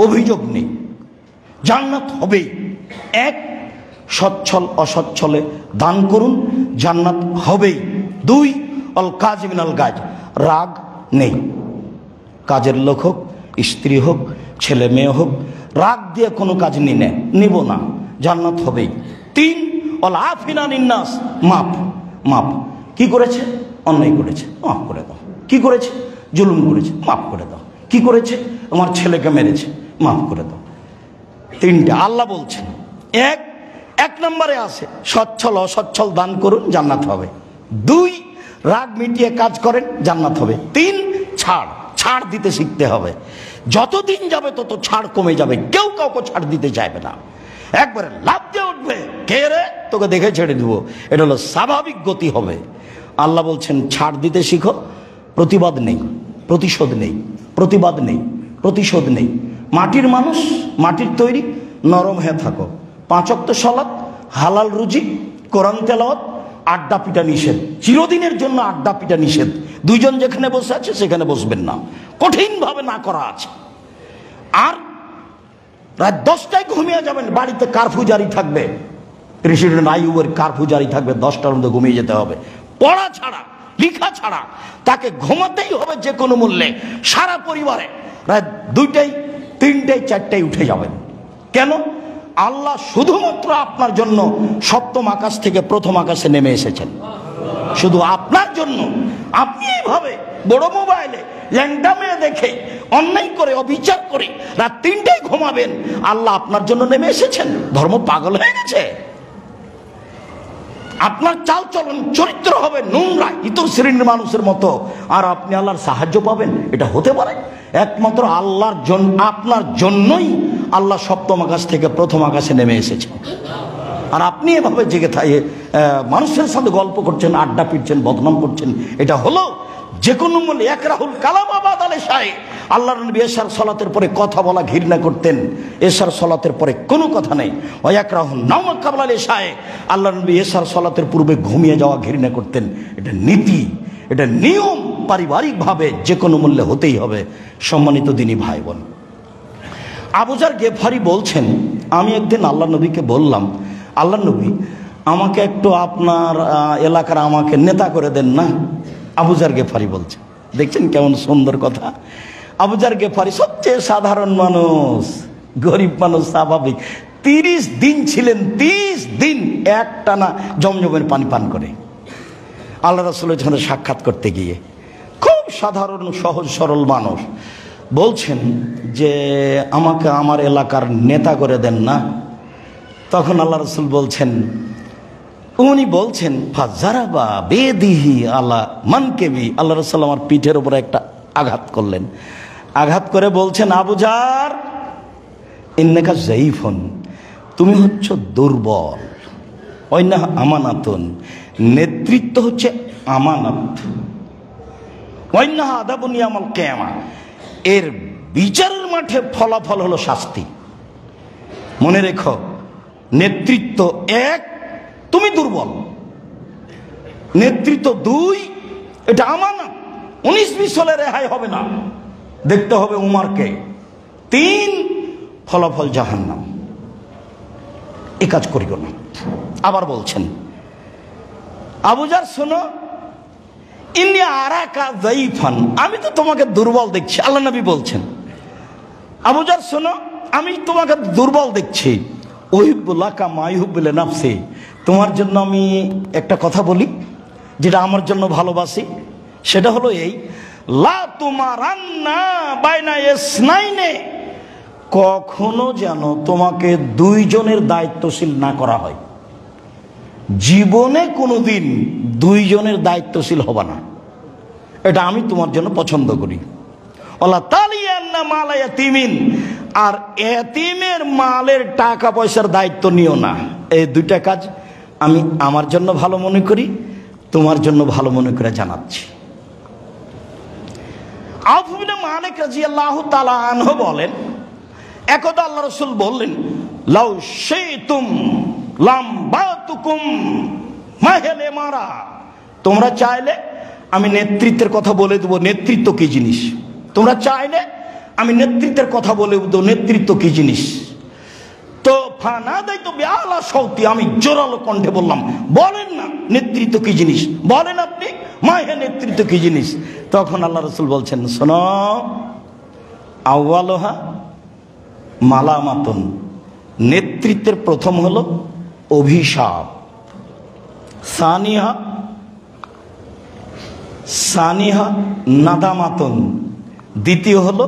অভিযোগ নেই। জান্নাত হবেই। 1, সচ্ছল অসচ্ছলে দান করুন, জান্নাত হবেই। 2, অল কাজিমিন আল গাজ, রাগ নেই। কাজের লোক হোক, স্ত্রী হোক, ছেলে মেয়ে হোক, রাগ দিয়ে কোনো কাজ নিব না, জান্নাত হবেই। 3 ওয়াল আফিনা নিন্নাস, মাপ মাপ। কি করেছে? অন্যায় করেছে, মাফ করে দাও। কি করেছে? জুলুম করেছে, মাফ করে দাও। কি করেছে? আমার ছেলেকে মেরেছে, মাফ করে দাও। 3টা আল্লাহ বলছেন। এক নম্বরে আছে সচ্ছল অসচ্ছল দান করুন, জান্নাত হবে। 2 রাগ মিটিয়ে কাজ করেন, জান্নাত হবে। 3 ছাড় দিতে শিখতে হবে। যতদিন যাবে তত ছাড় কমে যাবে, কেউ কাউকে ছাড় দিতে চাইবে না। একবারে লাফ দিয়ে উঠবে, কে রে, তোকে দেখে ছেড়ে দিব, এটা হলো স্বাভাবিক গতি হবে। আল্লাহ বলছেন ছাড় দিতে শিখো, প্রতিবাদ নেই, প্রতিশোধ নেই, প্রতিবাদ নেই, প্রতিশোধ নেই। মাটির মানুষ, মাটির তৈরি, নরম হয়ে থাকো। 5 ওয়াক্ত সালাত, হালাল রুজি, কোরআন তেলাওয়াত, আড্ডা পিটা নিষেধ, চিরদিনের জন্য আড্ডা পিটা নিষেধ। 2 জন যেখানে বসে আছে সেখানে বসবেন না, কঠিনভাবে না করা আছে। আর রাত 10টায় ঘুমিয়ে যাবেন, বাড়িতে কারফিউ জারি থাকবে, প্রেসিডেন্ট আইয়ুবের কারফিউ জারি থাকবে, 10টার মধ্যে ঘুমিয়ে যেতে হবে। পড়া ছাড়া, লিখা ছাড়া, তাকে ঘুমাতেই হবে যে কোনো মূল্যে। সারা পরিবারে রাত 2টায়, 3টায়, 4টায় উঠে যাবেন। কেন? আল্লাহ শুধুমাত্র আপনার জন্য 7ম আকাশ থেকে 1ম আকাশে নেমে এসেছেন, শুধু আপনার জন্য। আপনি এইভাবে বড় মোবাইলে ল্যাংটা মেয়ে দেখে, অন্যায় করে, অবিচার করে রাত 3টায় ঘুমাবেন, আল্লাহ আপনার জন্য নেমে এসেছেন? ধর্ম পাগল হয়ে গেছে? আপনার চাল চলন, চরিত্র হবে নোংরা, ইতর শ্রেণীর মানুষের মতো, আর আপনি আল্লাহর সাহায্য পাবেন? এটা হতে পারে? একমাত্র আল্লাহর জন্য, আপনার জন্যই আল্লাহ 7ম আকাশ থেকে 1ম আকাশে নেমে এসেছেন। আর আপনি এভাবে জেগে থাকে মানুষের সাথে গল্প করছেন, আড্ডা পিটছেন, বদনাম করছেন। এটা হলো যে কোনো মূল্যে একরাহুল কালাম আবাদ আলে শাহে। আল্লাহর নবী এশার সালাতের পরে কথা বলা ঘৃণা করতেন, এশার সালাতের পরে কোনো কথা নেই। ওয়া একরাহুন নাওম কাবলা আলে শাহে, আল্লাহর নবী এশার সালাতের পূর্বে ঘুমিয়ে যাওয়া ঘৃণা করতেন। এটা নীতি, এটা নিয়ম, পারিবারিকভাবে যে কোনো মূল্যে হতেই হবে। সম্মানিত দিনী ভাই বোন, আবু যার গেফারি বলছেন, আমি একদিন আল্লাহ নবীকে বললাম, আল্লাহ নবী আমাকে একটু আপনার এলাকার আমাকে নেতা করে দেন না। আবু যার গেফারি বলছে, দেখছেন কেমন সুন্দর কথা। আবু যার গেফারি সবচেয়ে সাধারণ মানুষ, গরিব মানুষ, স্বাভাবিক। 30 দিন ছিলেন, 30 দিন একটানা জমজমের পানি পান করে আল্লাহ রাসূলের সাথে সাক্ষাৎ করতে গিয়ে। খুব সাধারণ সহজ সরল মানুষ। বলছেন যে আমাকে আমার এলাকার নেতা করে দেন না। তখন আল্লাহ রাসূল বলছেন, উনি বলছেন ফাজারাবা বেদিহি আলা মানকেবি, আল্লাহ রাসূল আমার পিঠের উপরে একটা আঘাত করলেন। আঘাত করে বলছেন, আবু যার ইন্নাকা যায়ীফুন, তুমি হচ্ছ দুর্বল। ওয়াইন্না আমানাতুন, নেতৃত্ব হচ্ছে আমানত। ওয়াইন্না আদাবুন ইয়াউমাল কিয়ামা, এর বিচারের মাঠে ফলাফল হলো শাস্তি। মনে রেখো, নেতৃত্ব 1, তুমি দুর্বল। নেতৃত্ব 2, এটা আমানত, 19-20 হলে রেহাই হবে না, দেখতে হবে উমারকে। 3, ফলাফল জাহান্নাম। এ কাজ করিও না। আবার বলছেন, আবু যার শোনো, ইন্নী আরাকা যায়ীফান, আমি তো তোমাকে দুর্বল দেখছি। আল্লাহ নবী বলছেন, আবু যার শোনো, আমি তোমাকে দুর্বল দেখছি। উহিব্বুলাকা মা ইউহিব্বু লিনাফসি, তোমার জন্য আমি একটা কথা বলি যেটা আমার জন্য ভালোবাসি। সেটা হলো এই, লা তুমারান্না বাইনা ইসনাইনে, কখনো যেন তোমাকে 2 জনের দায়িত্বশীল না করা হয়। জীবনে কোনোদিন 2 জনের দায়িত্বশীল হবে না, এটা আমি তোমার জন্য পছন্দ করি। ওয়ালা তালিয়ান্না মালা ইয়াতিমিন, আর এতিমের মালের টাকা পয়সার দায়িত্ব নিও না। এই 2টা কাজ আমি আমার জন্য ভালো মনে করি, তোমার জন্য ভালো মনে করে জানাচ্ছি। আউফ ইবনে মালিক রাদিয়াল্লাহু তাআলা আনহু বলেন, একদা আল্লাহ রাসূল বললেন, লাউ শাইতুম লাম বাতুকুম মাহেলে মারা, তোমরা চাইলে আমি নেতৃত্বের কথা বলে দেবো, নেতৃত্ব কি জিনিস। তোমরা চাইলে আমি নেতৃত্বের কথা বলে দেবো, নেতৃত্ব কি জিনিস। তো ফানাদাই তো বেআলা সৌতি, আমি জোরালো কণ্ঠে বললাম, বলেন না নেতৃত্ব কি জিনিস, বলেন আপনি মাহে নেতৃত্ব কি জিনিস। তখন আল্লাহ রাসূল বলছেন, শোনো, আউয়ালুহা মালামাতুন, নেতৃত্বের প্রথম হলো অভিশাপ। সানিহা নাদামাতুন, দ্বিতীয় হলো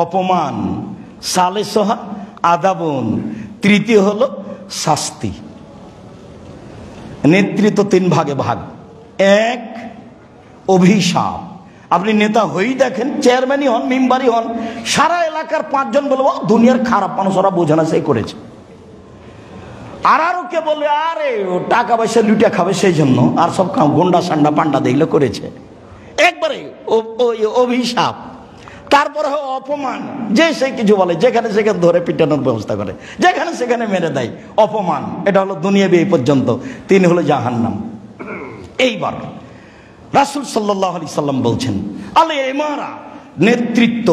অপমান। সালেসহা আদাবুন, তৃতীয় হলো শাস্তি। নেতৃত্ব তিন ভাগে ভাগ। এক, অভিশাপ। আপনি নেতা হয়েই দেখেন, চেয়ারম্যানই হন, মেম্বারই হন, সারা এলাকার 5 জন বলবো দুনিয়ার খারাপ মানুষ, ওরা বোঝে না, সেই করেছে। আর কে বলে আরে ও টাকা পয়সা লুটে খাবে সেই জন্য, আর সব গন্ডা সান্ডা পান্ডা দেখলে করেছে। একবারে অভিশাপ। তারপরে অপমান, যে সে কিছু বলে, যেখানে সেখানে ধরে পিটানোর ব্যবস্থা করে, যেখানে সেখানে মেরে দেয়, অপমান। এটা হলো দুনিয়াবি এই পর্যন্ত। 3 হলো জাহান্নাম। এইবার রাসূল সাল্লাল্লাহু আলাইহি সাল্লাম বলছেন আলে ইমারা, নেতৃত্ব।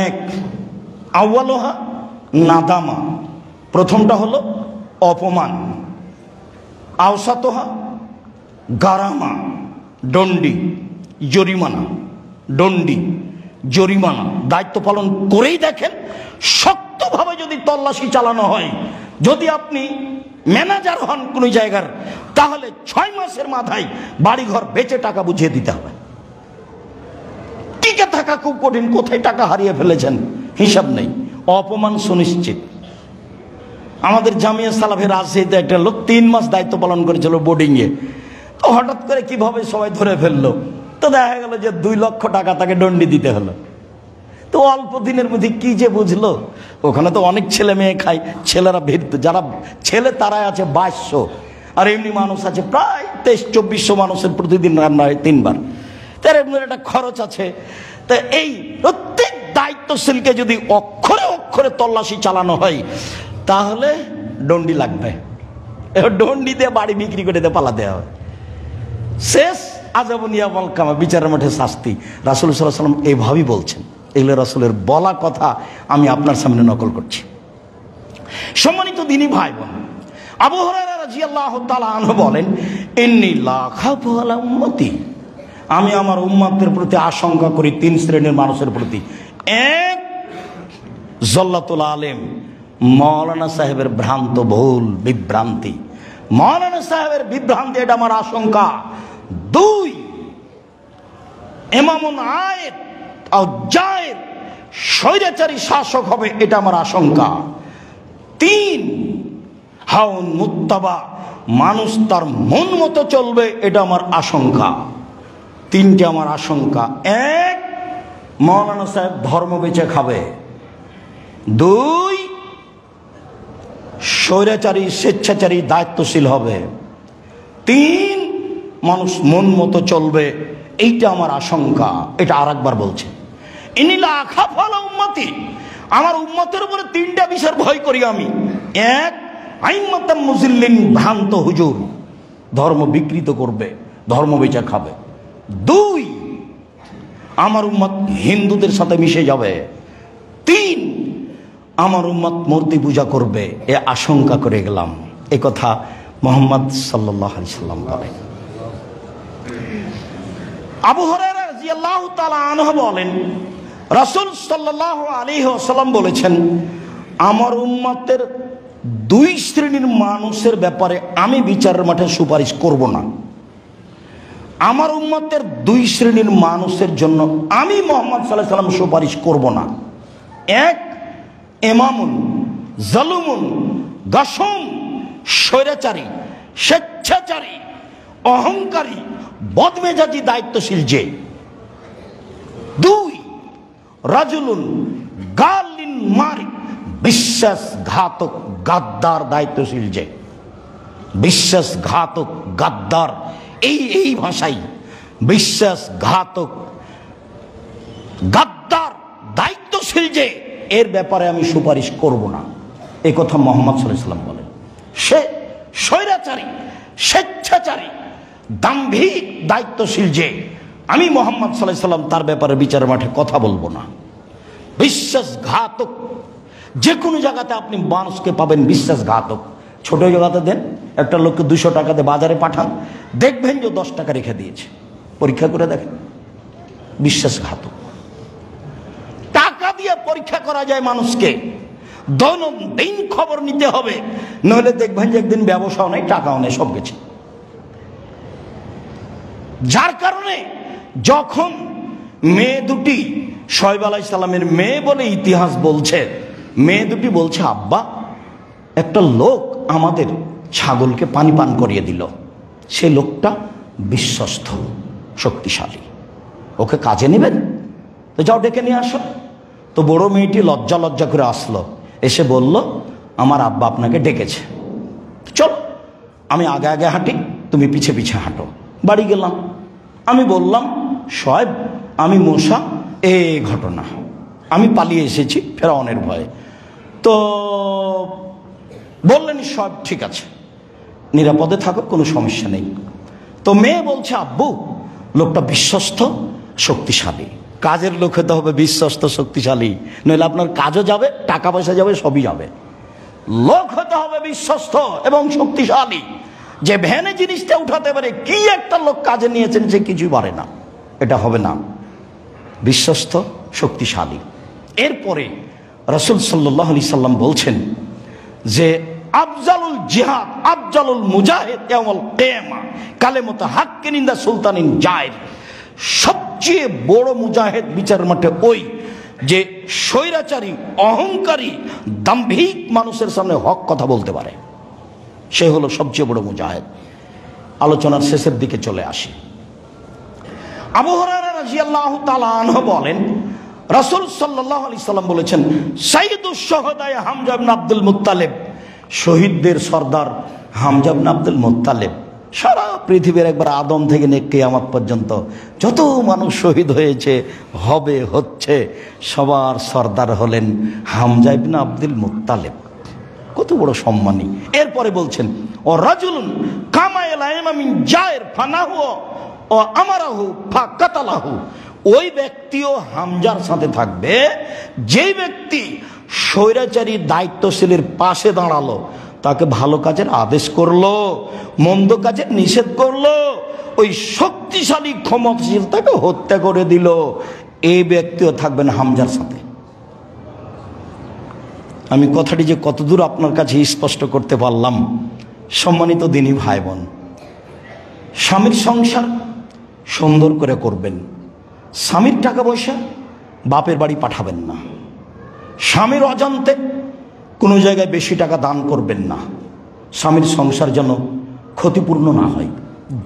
1, আউয়ালুহা নাদামা, প্রথমটা হলো অপমান। আওসাতুহা গারামা, দণ্ডি, জরিমানা। দণ্ডি, জরিমানা। দায়িত্ব পালন করেই দেখেন, শক্তভাবে যদি তল্লাশি চালানো হয়, যদি আপনি ম্যানেজার হন কোন জায়গার, তাহলে 6 মাসের মাথায় বাড়িঘর বেচে টাকা বুঝিয়ে দিতে হবে। টিকে থাকা খুব কঠিন, কোথায় টাকা হারিয়ে ফেলেছেন হিসাব নেই। অপমান সুনিশ্চিত। আমাদের জামিয়া সালাফের রাজশাহীতে একটা লোক 3 মাস দায়িত্ব পালন করেছিল বোর্ডিংয়ে। তো হঠাৎ করে কিভাবে সবাই ধরে ফেললো, তো দেখা গেল যে 2 লক্ষ টাকা তাকে দণ্ডি দিতে হলো। তো অল্প দিনের মধ্যে কি যে বুঝলো, ওখানে তো অনেক ছেলে মেয়ে খায়, ছেলেরা ভিড়, যারা ছেলে তারাই আছে 2200, আর এমনি মানুষ আছে প্রায় 2300-2400 মানুষের প্রতিদিন রান্না হয় 3 বার। তার এমনি একটা খরচ আছে। তা এই প্রত্যেক দায়িত্বশীলকে যদি অক্ষরে অক্ষরে তল্লাশি চালানো হয়, তাহলে দণ্ডি লাগবে। দণ্ডি দিয়ে বাড়ি বিক্রি করে দিয়ে পালা দেওয়া হয়। শেষ আযাবুনিয়া ওয়াল কামা, বিচারের মাঠে শাস্তি। রাসূল সাল্লাল্লাহু আলাইহি ওয়াসাল্লাম এইভাবেই বলছেন। এগুলো রাসূলের বলা কথা, আমি আপনার সামনে নকল করছি। সম্মানিত দ্বীনী ভাই বোন, আবু হুরায়রা রাদিয়াল্লাহু তাআলা আনহু বলেন, ইন্নী লা খাফু আলা উম্মতি, আমি আমার উম্মতের প্রতি আশঙ্কা করি 3 শ্রেণীর মানুষের প্রতি। 1, জল্লাতুল আলেম, মাওলানা সাহেবের ভ্রান্ত ভুল বিভ্রান্তি। মাওলানা সাহেবের বিভ্রান্তি, এটা আমার আশঙ্কা। 2, ইমামুন আয়েদ আও জায়েদ, স্বৈরাচারী শাসক হবে, এটা আমার আশঙ্কা। 3, হাউন মুত্তাবা, মানুষ তার মন মতো চলবে, এটা আমার আশঙ্কা। 3টে আমার আশঙ্কা। 1, মাওলানা সাহেব ধর্ম বেচে খাবে। 2, স্বৈরাচারী স্বেচ্ছাচারী দায়িত্বশীল হবে। 3, মানুষ মন মতো চলবে, এইটা আমার আশঙ্কা। এটা আরেকবার বলছে, ইন্নী লা আখাফু আলা উম্মতি, আমার উম্মতের উপরে 3টা বিষয়ের ভয় করি আমি। 1, আইম্মাতাম মুজিল্লিন, ভ্রান্ত হুজুর, ধর্ম বিকৃত করবে, ধর্ম বেচে খাবে। 2, আমার উম্মত হিন্দুদের সাথে মিশে যাবে। 3, আমার উম্মত মূর্তি পূজা করবে। এ আশঙ্কা করে গেলাম। এ কথা মুহাম্মদ সাল্লাল্লাহু আলাইহি সাল্লাম বলেন। আবু হুরায়রা রাদিয়াল্লাহু তাআলা আনহু বলেন, রাসূল সাল্লাল্লাহু আলাইহি ওয়াসাল্লাম বলেছেন, আমার উম্মতের 2 শ্রেণীর মানুষের ব্যাপারে আমি বিচারের মাঠে সুপারিশ করব না। আমার উম্মতের 2 শ্রেণীর মানুষের জন্য আমি মুহাম্মদ সাল্লাল্লাহু আলাইহি ওয়াসাল্লাম সুপারিশ করব না। 1, ইমামুন জালুমুন, গাসম, স্বৈরাচারী, স্বেচ্ছাচারী, অহংকারী, বদমেজাজি দায়িত্বশীল যে। 2, রাজুলুন গালিন মারিক, বিশ্বাসঘাতক গাদ্দার দায়িত্বশীল যে। বিশ্বাসঘাতক গাদ্দার, এই ভাষাই, বিশ্বাসঘাতক গাদ্দার দায়িত্বশীল যে, এর ব্যাপারে আমি সুপারিশ করব না। এ কথা মুহাম্মদ সাল্লাল্লাহু আলাইহি ওয়াসাল্লাম বলেন। সে স্বৈরাচারী, স্বেচ্ছাচারী, দাম্ভিক দায়িত্বশীল যে, আমি মুহাম্মদ সাল্লাল্লাহু আলাইহি ওয়াসাল্লাম তার ব্যাপারে বিচারের মাঠে কথা বলবো না। বিশ্বাসঘাতক, যে কোনো জায়গাতে আপনি মানুষকে পাবেন বিশ্বাসঘাতক। ছোট জায়গাতে দেন, একটা লোককে 200 টাকা দিয়ে বাজারে পাঠান, দেখবেন যে 10 টাকা রেখে দিয়েছে, পরীক্ষা করে দেখেন, বিশ্বাসঘাতক। টাকা দিয়ে পরীক্ষা করা যায় মানুষকে। দৈনন্দিন খবর নিতে হবে, নইলে দেখবেন যে একদিন ব্যবসাও নেই, টাকাও নেই, সব গেছে। যার কারণে যখন মেয়ে দুটি, শোয়েব আলাইহিস সালামের মেয়ে বলে ইতিহাস বলছে, মেয়ে দুটি বলছে, আব্বা একটা লোক আমাদের ছাগলকে পানি পান করিয়ে দিল, সে লোকটা বিশ্বস্ত, শক্তিশালী, ওকে কাজে নেবেন? তো যাও ডেকে নিয়ে আসো। তো বড় মেয়েটি লজ্জা লজ্জা করে আসলো, এসে বলল, আমার আব্বা আপনাকে ডেকেছে, চলো আমি আগে আগে হাঁটি, তুমি পিছে পিছে হাঁটো। বাড়ি গেলাম, আমি বললাম, শোয়েব আমি মূসা, এই ঘটনা, আমি পালিয়ে এসেছি ফেরাউনের ভয়ে। তো বললেন, সব ঠিক আছে, নিরাপদে থাকো, কোনো সমস্যা নেই। তো মেয়ে বলছে, আব্বু লোকটা বিশ্বস্ত, শক্তিশালী, কাজের লোক হতে হবে বিশ্বস্ত, শক্তিশালী, নইলে আপনার কাজও যাবে, টাকা পয়সা যাবে, সবই যাবে। লোক হতে হবে বিশ্বস্ত এবং শক্তিশালী, যে ভ্যানে জিনিসটা উঠাতে পারে। কি একটা লোক কাজে নিয়েছেন, সে কিছুই পারে না, এটা হবে না, বিশ্বস্ত, শক্তিশালী। এরপরে রাসূল সাল্লাল্লাহু আলাইহি সাল্লাম বলছেন যে আফজালুল জিহাদ, আফজালুল মুজাহিদ ইয়াউমুল কিয়ামা কালেমাতু হাক্কিন ইনদা সুলতানিন জায়ের। সবচেয়ে বড় মুজাহিদ বিচার মাঠে ওই যে স্বৈরাচারী, অহংকারী, দাম্ভিক মানুষের সামনে হক কথা বলতে পারে, সে হলো সবচেয়ে বড় মুজাহিদ। আলোচনার শেষের দিকে চলে আসি। আবু হুরায়রা রাদিয়াল্লাহু তাআলা আনহু বলেন, রাসূল সাল্লাল্লাহু আলাইহি সাল্লাম বলেছেন, সাইয়্যিদুশ শুহাদা হামজা ইবনে আব্দুল মুত্তালিব, শহীদদের সর্দার হামজা ইবনে আব্দুল মুত্তালিব। সারা পৃথিবীর একবার আদম থেকে নিয়ে কিয়ামত পর্যন্ত যত মানুষ শহীদ হয়েছে, হবে, হচ্ছে, সবার সর্দার হলেন হামজা ইবনে আব্দুল মুত্তালিব। কত বড় সম্মানী। এরপরে বলছেন, ও রাজুলুন কামা ইলাইনা মিন জায়ের ফানাহু ও আমারাহু ফাকাতালাহু। ওই ব্যক্তিও হামজার সাথে থাকবে, যেই ব্যক্তি স্বৈরাচারী দায়িত্বশীলের পাশে দাঁড়ালো, তাকে ভালো কাজের আদেশ করলো, মন্দ কাজের নিষেধ করলো, ওই শক্তিশালী ক্ষমতাশীল তাকে হত্যা করে দিল, এই ব্যক্তিও থাকবেন হামজার সাথে। আমি কথাটি যে কতদূর আপনার কাছে স্পষ্ট করতে পারলাম, সম্মানিত দিনী ভাই বোন, স্বামীর সংসার সুন্দর করে করবেন, স্বামীর টাকা পয়সা বাপের বাড়ি পাঠাবেন না, স্বামীর অজান্তে কোনো জায়গায় বেশি টাকা দান করবেন না, স্বামীর সংসার যেন ক্ষতিপূর্ণ না হয়।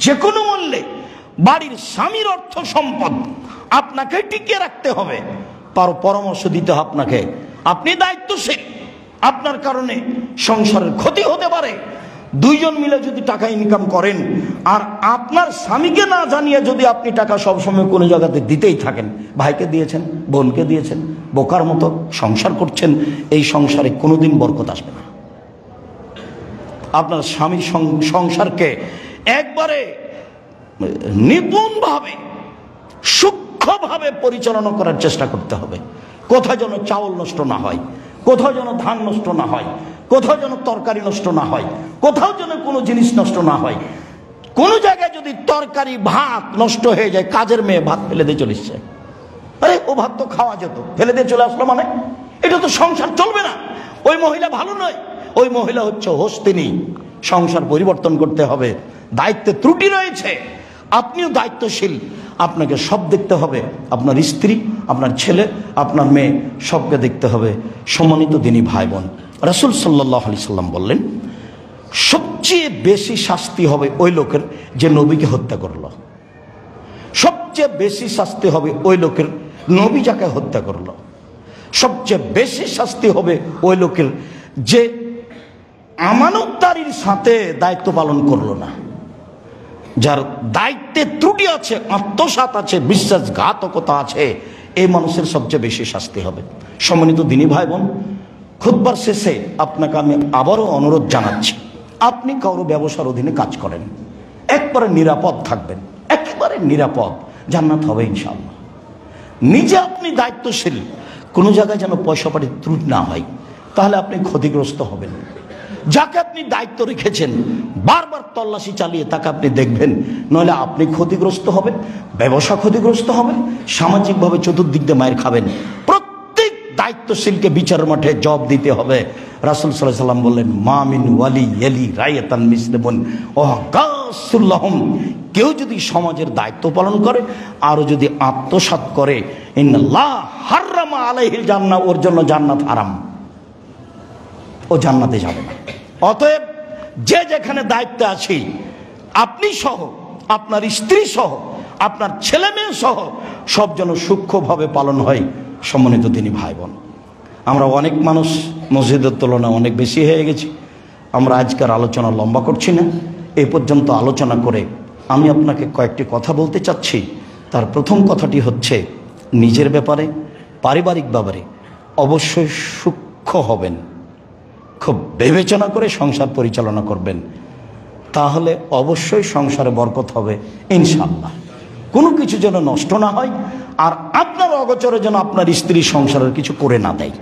যে কোনো মূল্যে বাড়ির স্বামীর অর্থ সম্পদ আপনাকে টিকিয়ে রাখতে হবে, পরামর্শ দিতে হবে আপনাকে, আপনি দায়িত্বশীল, আপনার কারণে সংসারের ক্ষতি হতে পারে। দুইজন মিলে যদি টাকা ইনকাম করেন আর আপনার স্বামীকে না জানিয়ে যদি আপনি টাকা সবসময় কোনো জায়গাতে দিতেই থাকেন, ভাইকে দিয়েছেন, বোনকে দিয়েছেন, বোকার মতো সংসার করছেন, এই সংসারে কোনোদিন বরকত আসবে না। আপনার স্বামীর সংসারকে একবারে নিপুণভাবে, সূক্ষ্মভাবে পরিচালনা করার চেষ্টা করতে হবে। কোথাও যেন চাউল নষ্ট না হয়, কোথাও যেন ধান নষ্ট না হয়, কোথাও যেন তরকারি নষ্ট না হয়, কোথাও যেন কোনো জিনিস নষ্ট না হয়। কোনো জায়গায় যদি তরকারি ভাত নষ্ট হয়ে যায়, কাজের মেয়ে ভাত ফেলে দিয়ে চলে এসছে, আরে ও ভাত তো খাওয়া যেত, ফেলে দিয়ে চলে আসলো, মানে এটা তো সংসার চলবে না। ওই মহিলা ভালো নয়, ওই মহিলা হচ্ছে হস্তিনী। সংসার পরিবর্তন করতে হবে, দায়িত্বে ত্রুটি রয়েছে, আপনিও দায়িত্বশীল, আপনাকে সব দেখতে হবে, আপনার স্ত্রী, আপনার ছেলে, আপনার মেয়ে, সবকে দেখতে হবে। সম্মানিত দিনী ভাই বোন, রাসূল সাল্লাল্লাহু আলাইহি সাল্লাম বললেন, সবচেয়ে বেশি শাস্তি হবে ওই লোকের যে নবীকে হত্যা করলো। সবচেয়ে বেশি শাস্তি হবে ওই লোকের, নবী যাকে হত্যা করলো। সবচেয়ে বেশি শাস্তি হবে ওই লোকের যে আমানতদারির সাথে দায়িত্ব পালন করলো না, যার দায়িত্বে ত্রুটি আছে, আত্মসাৎ আছে, বিশ্বাসঘাতকতা আছে, এই মানুষের সবচেয়ে বেশি শাস্তি হবে। সম্মানিত দিনী ভাই বোন, খুতবার শেষে আপনাকে আমি আবারও অনুরোধ জানাচ্ছি, আপনি কারো ব্যবসার অধীনে কাজ করেন, একবারে নিরাপদ থাকবেন, একেবারে নিরাপদ, জান্নাত হবে ইনশাআল্লাহ। নিজে আপনি দায়িত্বশীল, কোনো জায়গায় যেন পয়সা পাটির ত্রুটি না হয়, তাহলে আপনি ক্ষতিগ্রস্ত হবেন। যাকে আপনি দায়িত্ব রেখেছেন বারবার তল্লাশি চালিয়ে তাকে আপনি দেখবেন, নইলে আপনি ক্ষতিগ্রস্ত হবেন, ব্যবসা ক্ষতিগ্রস্ত হবে, সামাজিকভাবে চতুর্দিক দিয়ে মায়ের খাবেন। প্রত্যেক দায়িত্ব দায়িত্বশীলকে বিচারের মাঠে জবাব দিতে হবে। রাসূল সাল্লাল্লাহু আলাইহি ওয়াসাল্লাম বললেন, মা মিন ওয়ালি ইয়ালি রায়াতান মিসলিমুন ওয়া গাসুল্লাহুম, কেউ যদি সমাজের দায়িত্ব পালন করে আর যদি আত্মসাৎ করে, ইন্নাল্লাহ হারামা আলাইহিল জান্নাহ, ওর জন্য জান্নাত হারাম, ও জান্নাতে যাবে না। অতএব যে যেখানে দায়িত্বে আছি, আপনি সহ, আপনার স্ত্রী সহ, আপনার ছেলে মেয়ে সহ সব যেন সূক্ষ্মভাবে পালন হয়। সম্মানিত তিনি ভাই বোন, আমরা অনেক মানুষ মসজিদের তুলনায় অনেক বেশি হয়ে গেছি। আমরা আজকের আলোচনা লম্বা করছি না, এই পর্যন্ত আলোচনা করে আমি আপনাকে কয়েকটি কথা বলতে চাচ্ছি। তার প্রথম কথাটি হচ্ছে, নিজের ব্যাপারে, পারিবারিক ব্যাপারে অবশ্যই সূক্ষ্ম হবেন, খুব বিবেচনা করে সংসার পরিচালনা করবেন, তাহলে অবশ্যই সংসারে বরকত হবে ইনশাআল্লাহ। কোনো কিছু যেন নষ্ট না হয়, আর আপনার অগোচরে যেন আপনার স্ত্রী সংসারের কিছু করে না দেয়।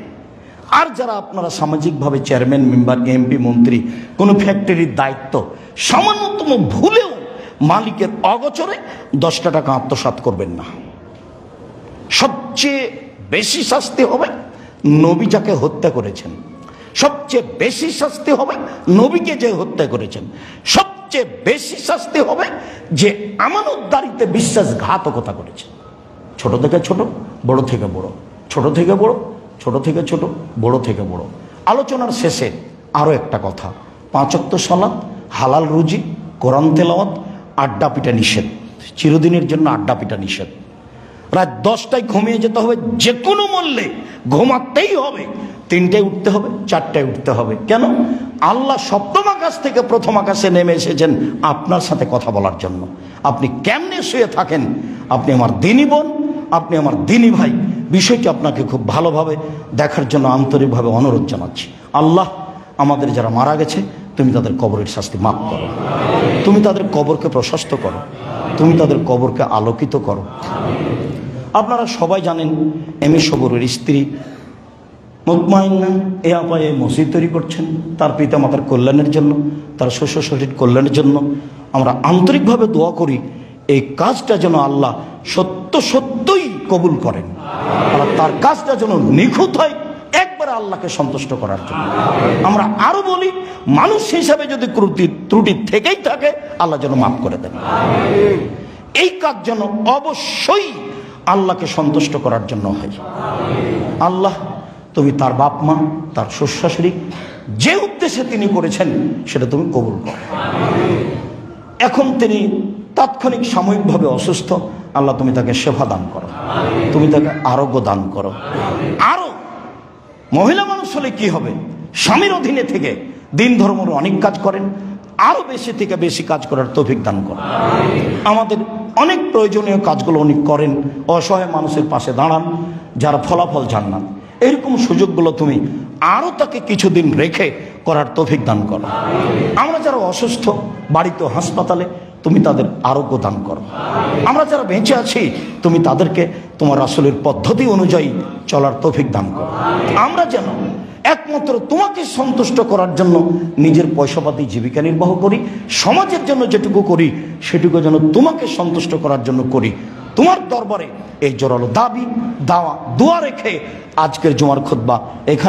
আর যারা আপনারা সামাজিকভাবে চেয়ারম্যান, মেম্বার, এমপি, মন্ত্রী, কোনো ফ্যাক্টরির দায়িত্ব, সামান্যতম ভুলেও মালিকের অগোচরে 10টা টাকা আত্মসাৎ করবেন না। সবচেয়ে বেশি শাস্তি হবে নবী যাকে হত্যা করেছেন, সবচেয়ে বেশি শাস্তি হবে নবীকে যে হত্যা করেছেন, সবচেয়ে বেশি শাস্তি হবে যে আমানতদারিতে বিশ্বাসঘাতকতা করেছে। ছোট থেকে ছোট, বড় থেকে বড়, ছোট থেকে বড়, ছোট থেকে ছোট, বড় থেকে বড়। আলোচনার শেষে আরও একটা কথা, 5 ওয়াক্ত সালাত, হালাল রুজি, কোরআন তেলাওয়াত, আড্ডা পিটা নিষেধ, চিরদিনের জন্য আড্ডা পিটা নিষেধ। রাত 10টায় ঘুমিয়ে যেতে হবে, যে কোনো মূল্যে ঘুমাতেই হবে। 3টায় উঠতে হবে, 4টায় উঠতে হবে। কেন? আল্লাহ সপ্তম আকাশ থেকে প্রথম আকাশে নেমে এসেছেন আপনার সাথে কথা বলার জন্য। আপনি কেমনে শুয়ে থাকেন, আপনি আমার দিনী বোন, আপনি আমার দিনী ভাই, বিষয়টি আপনাকে খুব ভালোভাবে দেখার জন্য আন্তরিকভাবে অনুরোধ জানাচ্ছি। আল্লাহ আমাদের যারা মারা গেছে, তুমি তাদের কবরের শাস্তি মাফ করো, তুমি তাদের কবরকে প্রশস্ত করো, তুমি তাদের কবরকে আলোকিত করো। আপনারা সবাই জানেন, এমএ সবুরের স্ত্রী মুতমাইন্না এ আপা এই মসজিদ তৈরি করছেন তার পিতামাতার কল্যাণের জন্য, তার শ্বশুর শাশুড়ির কল্যাণের জন্য। আমরা আন্তরিকভাবে দোয়া করি এই কাজটা যেন আল্লাহ সত্যই কবুল করেন, আর তার কাজটা যেন নিখুঁত হয়, একবারে আল্লাহকে সন্তুষ্ট করার জন্য। আমরা আরো বলি, মানুষ হিসাবে যদি ত্রুটি থেকেই থাকে, আল্লাহ যেন মাফ করে দেন। এই কাজ যেন অবশ্যই আল্লাহকে সন্তুষ্ট করার জন্য হয়। আল্লাহ তুমি তার বাপ মা, তার শ্বশুর শাশুড়ি যে উদ্দেশ্যে তিনি করেছেন সেটা তুমি কবুল করো। এখন তিনি তাৎক্ষণিক সাময়িকভাবে অসুস্থ, আল্লাহ তুমি তাকে সেবা দান করো, তুমি তাকে আরোগ্য দান করো। আরো মহিলা মানুষ হলে কি হবে, স্বামীর অধীনে থেকে দিন ধর্মের অনেক কাজ করেন, আরো বেশি থেকে বেশি কাজ করার তৌফিক দান করো। আমাদের অনেক প্রয়োজনীয় কাজগুলো উনি করেন, অসহায় মানুষের পাশে দাঁড়ান, যার ফলাফল জান্নাত। এরকম সুযোগগুলো তুমি আরো তাকে কিছুদিন রেখে করার তৌফিক দান করো। আমরা যারা অসুস্থ, বাড়িতে হাসপাতালে, তুমি তাদের আরোগ্য দান করো। আমরা যারা বেঁচে আছি, তুমি তাদেরকে তোমার রাসূলের পদ্ধতি অনুযায়ী চলার তৌফিক দান করো। আমরা যেন একমাত্র তোমাকে সন্তুষ্ট করার জন্য নিজের পয়সাপাতি জীবিকা নির্বাহ করি, সমাজের জন্য যেটুকু করি সেটুকু যেন তোমাকে সন্তুষ্ট করার জন্য করি। তোমার দরবারে এই জোরালো দাবি, দাওয়া, দোয়া রেখে আজকের জুমার খুতবা এখানে